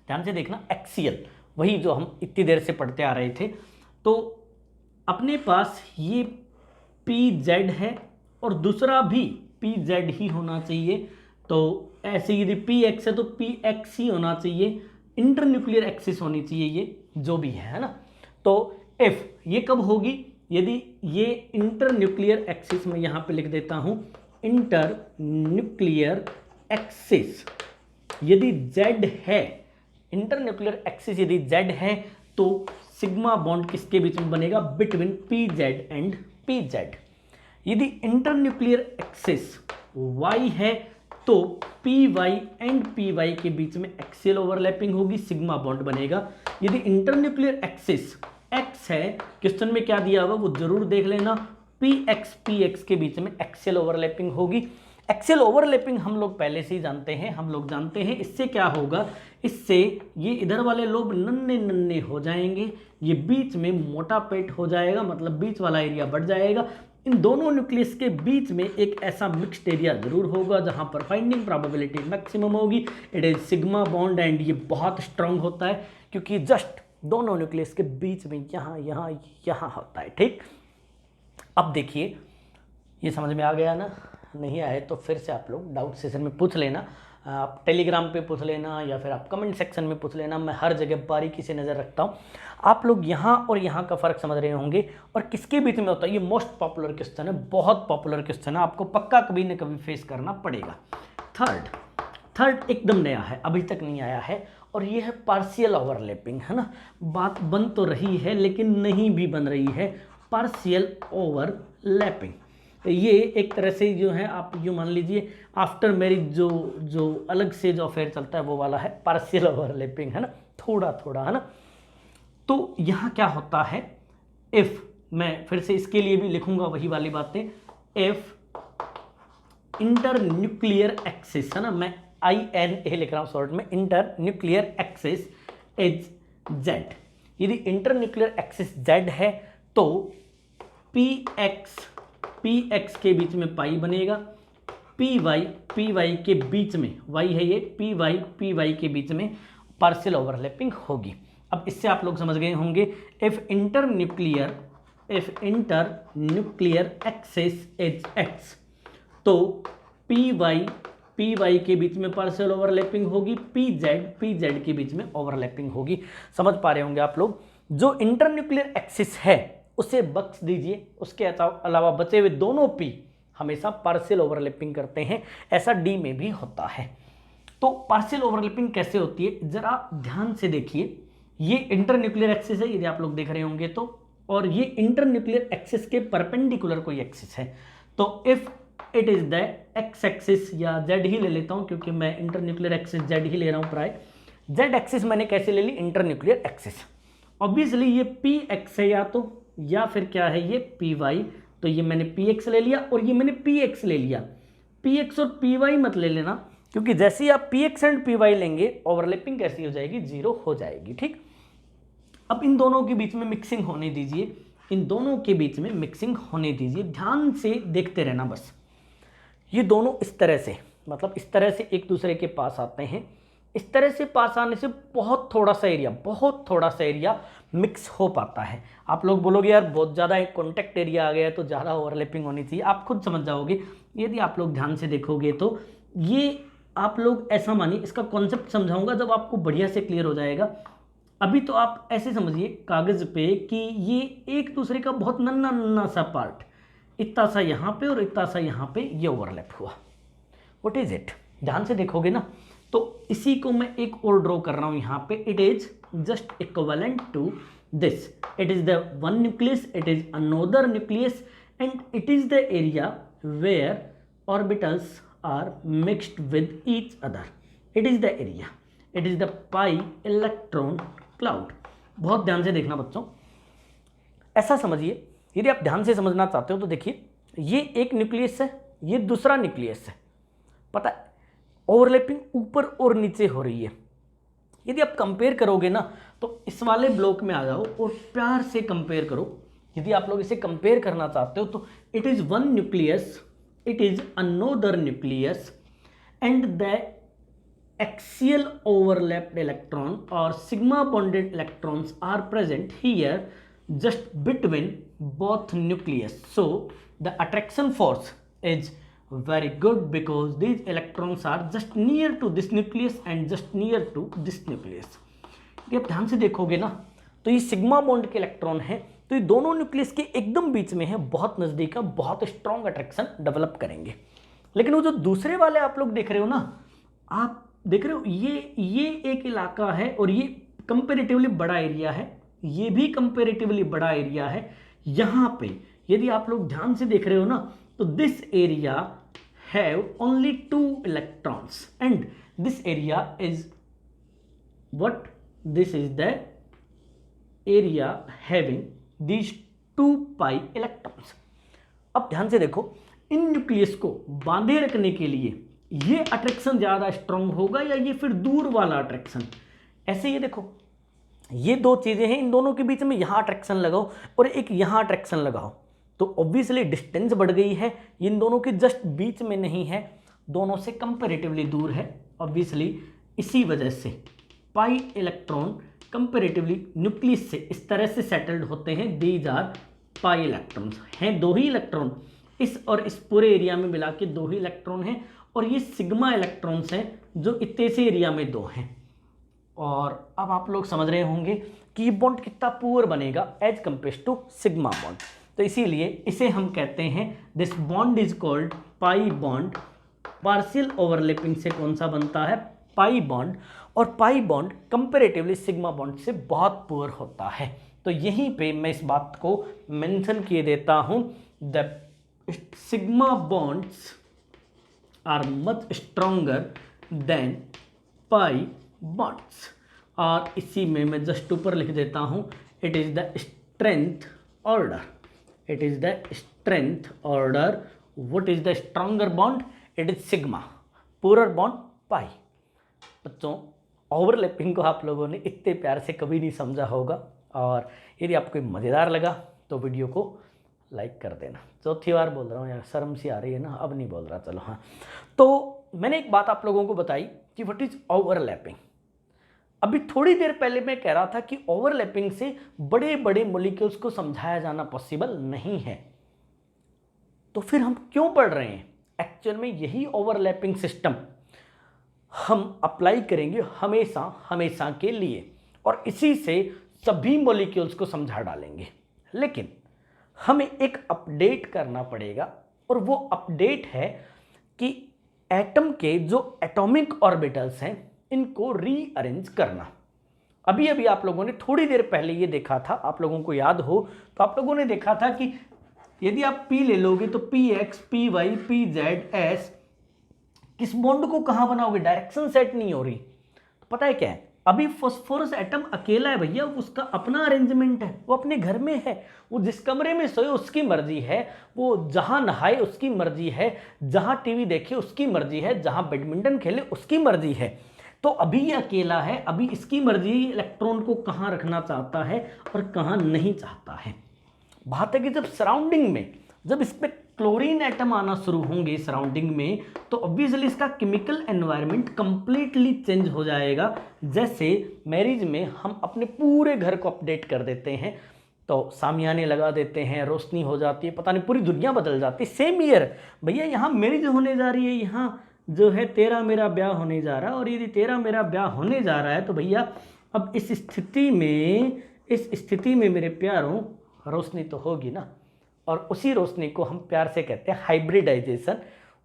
ध्यान से देखना, एक्सियल वही जो हम इतनी देर से पढ़ते आ रहे थे। तो अपने पास ये पी जेड है और दूसरा भी पी जेड ही होना चाहिए। तो ऐसे यदि पी एक्स है तो पी एक्स ही होना चाहिए, इंटरन्यूक्लियर एक्सिस होनी चाहिए, ये जो भी है ना। तो इफ ये कब होगी? यदि ये इंटरन्यूक्लियर एक्सिस, मैं यहाँ पे लिख देता हूँ इंटरन्यूक्लियर एक्सिस, यदि जेड है, इंटरन्यूक्लियर एक्सिस यदि जेड है, तो सिग्मा बॉन्ड किसके बीच में बनेगा? Between p z and p z. यदि इंटरन्यूक्लियर एक्सिस वाई है तो p y and p y के बीच में एक्सियल ओवरलैपिंग होगी, सिग्मा बॉन्ड बनेगा। यदि इंटरन्यूक्लियर एक्सिस एक्स है, क्वेश्चन में क्या दिया हुआ वो जरूर देख लेना, पी एक्स के बीच में एक्सियल ओवरलैपिंग होगी। एक्सियल ओवरलैपिंग हम लोग पहले से ही जानते हैं, हम लोग जानते हैं इससे क्या होगा, इससे ये इधर वाले लोब नन्हे नन्हे हो जाएंगे, ये बीच में मोटा पेट हो जाएगा, मतलब बीच वाला एरिया बढ़ जाएगा। इन दोनों न्यूक्लियस के बीच में एक ऐसा मिक्स्ड एरिया जरूर होगा जहां पर फाइंडिंग प्रोबेबिलिटी मैक्सिमम होगी। It is sigma bond, and ये बहुत स्ट्रांग होता है क्योंकि जस्ट दोनों न्यूक्लियस के बीच में यहाँ यहाँ यहाँ होता है। ठीक, अब देखिए ये समझ में आ गया ना? नहीं आए तो फिर से आप लोग डाउट सेशन में पूछ लेना, आप टेलीग्राम पे पूछ लेना या फिर आप कमेंट सेक्शन में पूछ लेना। मैं हर जगह बारीकी से नज़र रखता हूँ। आप लोग यहाँ और यहाँ का फ़र्क समझ रहे होंगे, और किसके बीच में होता है। ये मोस्ट पॉपुलर क्वेश्चन है, बहुत पॉपुलर क्वेश्चन है, आपको पक्का कभी न कभी फेस करना पड़ेगा। थर्ड एकदम नया है, अभी तक नहीं आया है, और ये है पार्शियल ओवरलैपिंग, है ना। बात बन तो रही है लेकिन नहीं भी बन रही है, पार्शियल ओवरलैपिंग। ये एक तरह से जो है आप यूँ मान लीजिए आफ्टर मैरिज जो जो अलग से जो अफेयर चलता है वो वाला है पार्शियल ओवरलैपिंग, है ना, थोड़ा थोड़ा, है ना। तो यहाँ क्या होता है, इफ, मैं फिर से इसके लिए भी लिखूंगा वही वाली बातें, इफ इंटर न्यूक्लियर एक्सिस, है ना, मैं INA लिख रहा हूँ शॉर्ट में, inter nuclear axis is Z. यदि इंटर न्यूक्लियर एक्सिस जेड है तो पी एक्स के बीच में पाई बनेगा, पी वाई के बीच में, वाई है ये, पी वाई के बीच में पार्शियल ओवरलैपिंग होगी। अब इससे आप लोग समझ गए होंगे, if inter nuclear axis is x, तो पी वाई के बीच में पार्शियल ओवरलैपिंग होगी, पी जेड के बीच में ओवरलैपिंग होगी। समझ पा रहे होंगे आप लोग। जो इंटर न्यूक्लियर एक्सिस है उसे बख्श दीजिए, उसके अलावा बचे हुए दोनों पी हमेशा पार्शियल ओवरलैपिंग करते हैं, ऐसा डी में भी होता है। तो पार्शियल ओवरलैपिंग कैसे होती है जरा ध्यान से देखिए। ये इंटर न्यूक्लियर एक्सिस है यदि आप लोग देख रहे होंगे तो, और ये इंटर न्यूक्लियर एक्सिस के परपेंडिकुलर कोई एक्सिस है। तो if it is the x axis, या जेड ही ले लेता हूं क्योंकि मैं इंटर न्यूक्लियर एक्सिस जेड ही ले रहा हूं प्राय। जेड एक्सिस मैंने कैसे ले ली, इंटर न्यूक्लियर एक्सिस। ऑब्वियसली ये पी एक्स है या फिर क्या है ये पी वाई, तो ये मैंने पी एक्स ले लिया और ये मैंने पी एक्स ले लिया। पी एक्स और पी वाई मत ले लेना, क्योंकि जैसे ही आप p x and p y लेंगे ओवरलैपिंग कैसी हो जाएगी, जीरो हो जाएगी। ठीक, अब इन दोनों के बीच में मिक्सिंग होने दीजिए, इन दोनों के बीच में मिक्सिंग होने दीजिए, ध्यान से देखते रहना बस। ये दोनों इस तरह से, मतलब इस तरह से एक दूसरे के पास आते हैं, इस तरह से पास आने से बहुत थोड़ा सा एरिया मिक्स हो पाता है। आप लोग बोलोगे यार बहुत ज़्यादा एक कॉन्टैक्ट एरिया आ गया तो ज़्यादा ओवरलैपिंग होनी चाहिए, आप खुद समझ जाओगे यदि आप लोग ध्यान से देखोगे तो। ये आप लोग ऐसा मानिए, इसका कॉन्सेप्ट समझाऊंगा जब आपको बढ़िया से क्लियर हो जाएगा। अभी तो आप ऐसे समझिए कागज़ पे कि ये एक दूसरे का बहुत नन्ना नन्ना सा पार्ट, इतना सा यहाँ पे और इतना सा यहाँ पे ये ओवरलैप हुआ। व्हाट इज इट, ध्यान से देखोगे ना तो इसी को मैं एक और ड्रॉ कर रहा हूँ यहाँ पे। It is just equivalent to this, it is the one nucleus, it is another nucleus and it is the area where orbitals are mixed with each other. It is the area, it is the pi electron cloud. बहुत ध्यान से देखना बच्चों, ऐसा समझिए, यदि आप ध्यान से समझना चाहते हो तो देखिए, ये एक न्यूक्लियस है, ये दूसरा न्यूक्लियस है, पता है ओवरलैपिंग ऊपर और नीचे हो रही है। यदि आप कंपेयर करोगे ना तो इस वाले ब्लॉक में आ जाओ और प्यार से कंपेयर करो। यदि आप लोग इसे कंपेयर करना चाहते हो तो it is one nucleus, it is another nucleus and the axial overlapped electron or sigma bonded electrons are present here just between both nucleus. So the attraction force is very good because these electrons are just near to this nucleus and just near to this nucleus. यदि आप ध्यान से देखोगे ना तो ये sigma bond के electron है, तो ये दोनों न्यूक्लियस के एकदम बीच में है, बहुत नज़दीक है, बहुत स्ट्रॉन्ग अट्रैक्शन डेवलप करेंगे। लेकिन वो जो दूसरे वाले आप लोग देख रहे हो ना, आप देख रहे हो ये एक इलाका है और ये कंपेरेटिवली बड़ा एरिया है, ये भी कंपेरेटिवली बड़ा एरिया है। यहाँ पे यदि आप लोग ध्यान से देख रहे हो ना तो this area have only 2 electrons and this area is what, this is the area having these 2 pi electrons. अब ध्यान से देखो, इन न्यूक्लियस को बांधे रखने के लिए ये अट्रैक्शन ज़्यादा स्ट्रांग होगा या ये फिर दूर वाला अट्रैक्शन। ऐसे ये देखो, ये दो चीज़ें हैं, इन दोनों के बीच में यहाँ अट्रैक्शन लगाओ और एक यहाँ अट्रैक्शन लगाओ तो ऑब्वियसली डिस्टेंस बढ़ गई है, इन दोनों के जस्ट बीच में नहीं है, दोनों से कंपेरेटिवली दूर है। ऑब्वियसली इसी वजह से पाई इलेक्ट्रॉन कंपेरेटिवली न्यूक्लियस से इस तरह से सेटल्ड होते हैं। दीज आर पाई इलेक्ट्रॉन्स, हैं 2 ही इलेक्ट्रॉन, इस और इस पूरे एरिया में मिला के 2 ही इलेक्ट्रॉन हैं और ये सिग्मा इलेक्ट्रॉन्स हैं जो इतने से एरिया में 2 हैं। और अब आप लोग समझ रहे होंगे कि ये बॉन्ड कितना पुअर बनेगा as compare to sigma bond. तो इसीलिए इसे हम कहते हैं this bond is called pi bond. Partial overlapping से कौन सा बनता है, पाई बॉन्ड, और pi bond comparatively sigma bond से बहुत पुअर होता है। तो यहीं पे मैं इस बात को मेंशन किए देता हूँ, the sigma bonds are much stronger than pi bonds. और इसी में मैं जस्ट ऊपर लिख देता हूँ, it is the strength order, it is the strength order. What is the stronger bond? It is sigma, poorer bond pi. बच्चों, overlapping को आप लोगों ने इतने प्यार से कभी नहीं समझा होगा, और यदि आपको मज़ेदार लगा तो वीडियो को लाइक कर देना। चौथी बार बोल रहा हूँ यार, शर्म सी आ रही है ना, अब नहीं बोल रहा। चलो हाँ, तो मैंने एक बात आप लोगों को बताई कि व्हाट इज ओवरलैपिंग। अभी थोड़ी देर पहले मैं कह रहा था कि ओवरलैपिंग से बड़े बड़े मॉलिक्यूल्स को समझाया जाना पॉसिबल नहीं है, तो फिर हम क्यों पढ़ रहे हैं? एक्चुअल में यही ओवरलैपिंग सिस्टम हम अप्लाई करेंगे हमेशा हमेशा के लिए, और इसी से सभी मॉलिक्यूल्स को समझा डालेंगे। लेकिन हमें एक अपडेट करना पड़ेगा, और वो अपडेट है कि एटम के जो एटॉमिक ऑर्बिटल्स हैं इनको रीअरेंज करना। अभी अभी आप लोगों ने थोड़ी देर पहले ये देखा था, आप लोगों को याद हो तो आप लोगों ने देखा था कि यदि आप P ले लोगे तो PX, PY, PZ, S, किस बॉन्ड को कहाँ बनाओगे? डायरेक्शन सेट नहीं हो रही। तो पता है क्या है, अभी फॉस्फोरस एटम अकेला है भैया, उसका अपना अरेंजमेंट है, वो अपने घर में है, वो जिस कमरे में सोए उसकी मर्जी है, वो जहाँ नहाए उसकी मर्जी है, जहाँ टीवी देखे उसकी मर्जी है, जहाँ बैडमिंटन खेले उसकी मर्जी है। तो अभी ये अकेला है, अभी इसकी मर्जी इलेक्ट्रॉन को कहाँ रखना चाहता है और कहाँ नहीं चाहता है। बात है कि जब सराउंडिंग में, जब इस पर क्लोरीन एटम आना शुरू होंगे सराउंडिंग में, तो ऑब्वियसली इसका केमिकल एनवायरनमेंट कंप्लीटली चेंज हो जाएगा। जैसे मैरिज में हम अपने पूरे घर को अपडेट कर देते हैं, तो सामियाने लगा देते हैं, रोशनी हो जाती है, पता नहीं पूरी दुनिया बदल जाती है। सेम ईयर भैया, यहाँ मैरिज होने जा रही है, यहाँ जो है तेरा मेरा ब्याह होने जा रहा है, और यदि तेरा मेरा ब्याह होने जा रहा है तो भैया अब इस स्थिति में मेरे प्यारों रोशनी तो होगी ना, और उसी रोशनी को हम प्यार से कहते हैं हाइब्रिडाइजेशन।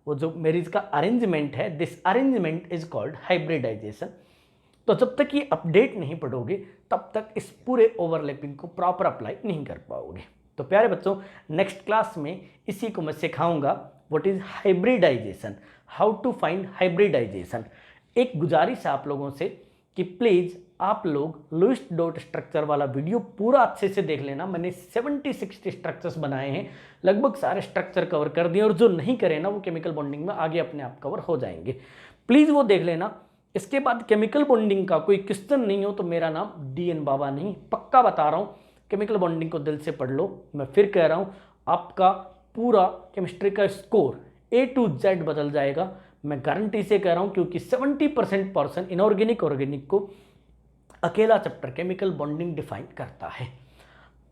वो जो मैरिज का अरेंजमेंट है, this arrangement is called hybridization. तो जब तक ये अपडेट नहीं पढ़ोगे तब तक इस पूरे ओवरलैपिंग को प्रॉपर अप्लाई नहीं कर पाओगे। तो प्यारे बच्चों, नेक्स्ट क्लास में इसी को मैं सिखाऊंगा, what is hybridization, how to find hybridization. एक गुजारिश है आप लोगों से कि प्लीज़ आप लोग लुईस डॉट स्ट्रक्चर वाला वीडियो पूरा अच्छे से देख लेना। मैंने 70-60 स्ट्रक्चर्स बनाए हैं, लगभग सारे स्ट्रक्चर कवर कर दिए, और जो नहीं करे ना वो केमिकल बॉन्डिंग में आगे अपने आप कवर हो जाएंगे। प्लीज़ वो देख लेना। इसके बाद केमिकल बॉन्डिंग का कोई क्वेश्चन नहीं हो तो मेरा नाम DN बाबा नहीं, पक्का बता रहा हूँ, केमिकल बॉन्डिंग को दिल से पढ़ लो। मैं फिर कह रहा हूँ, आपका पूरा केमिस्ट्री का स्कोर A to Z बदल जाएगा, मैं गारंटी से कह रहा हूँ, क्योंकि 70% पर्सन इनऑर्गेनिक ऑर्गेनिक को अकेला चैप्टर केमिकल बॉन्डिंग डिफाइन करता है।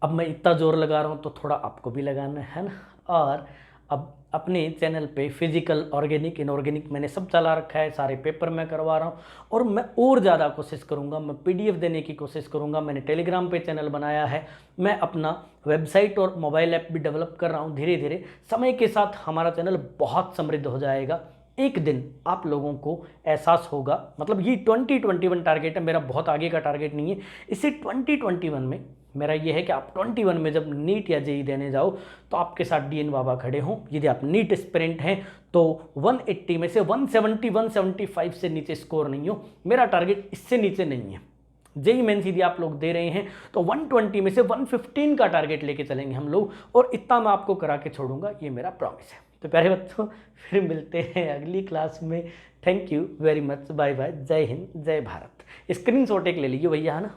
अब मैं इतना जोर लगा रहा हूँ तो थोड़ा आपको भी लगाना है ना। और अब अपने चैनल पे फिजिकल, ऑर्गेनिक, इनऑर्गेनिक मैंने सब चला रखा है, सारे पेपर मैं करवा रहा हूँ, और मैं और ज़्यादा कोशिश करूँगा, मैं PDF देने की कोशिश करूँगा। मैंने टेलीग्राम पे चैनल बनाया है, मैं अपना वेबसाइट और मोबाइल ऐप भी डेवलप कर रहा हूँ। धीरे धीरे समय के साथ हमारा चैनल बहुत समृद्ध हो जाएगा। एक दिन आप लोगों को एहसास होगा, मतलब ये 2021 टारगेट है मेरा, बहुत आगे का टारगेट नहीं है। इसी 2021 में मेरा ये है कि आप 21 में जब नीट या JEE देने जाओ तो आपके साथ DN बाबा खड़े हों। यदि आप नीट एस्पिरेंट हैं तो 180 में से 170, 175 से नीचे स्कोर नहीं हो। मेरा टारगेट इससे नीचे नहीं है। JEE मेंस यदि आप लोग दे रहे हैं तो 120 में से 115 का टारगेट लेके चलेंगे हम लोग, और इतना मैं आपको करा के छोड़ूंगा, ये मेरा प्रॉमिस है। तो प्यारे बच्चों, फिर मिलते हैं अगली क्लास में। Thank you very much, bye bye, जय हिंद, जय भारत। स्क्रीनशॉट एक ले लीजिए भैया, है ना।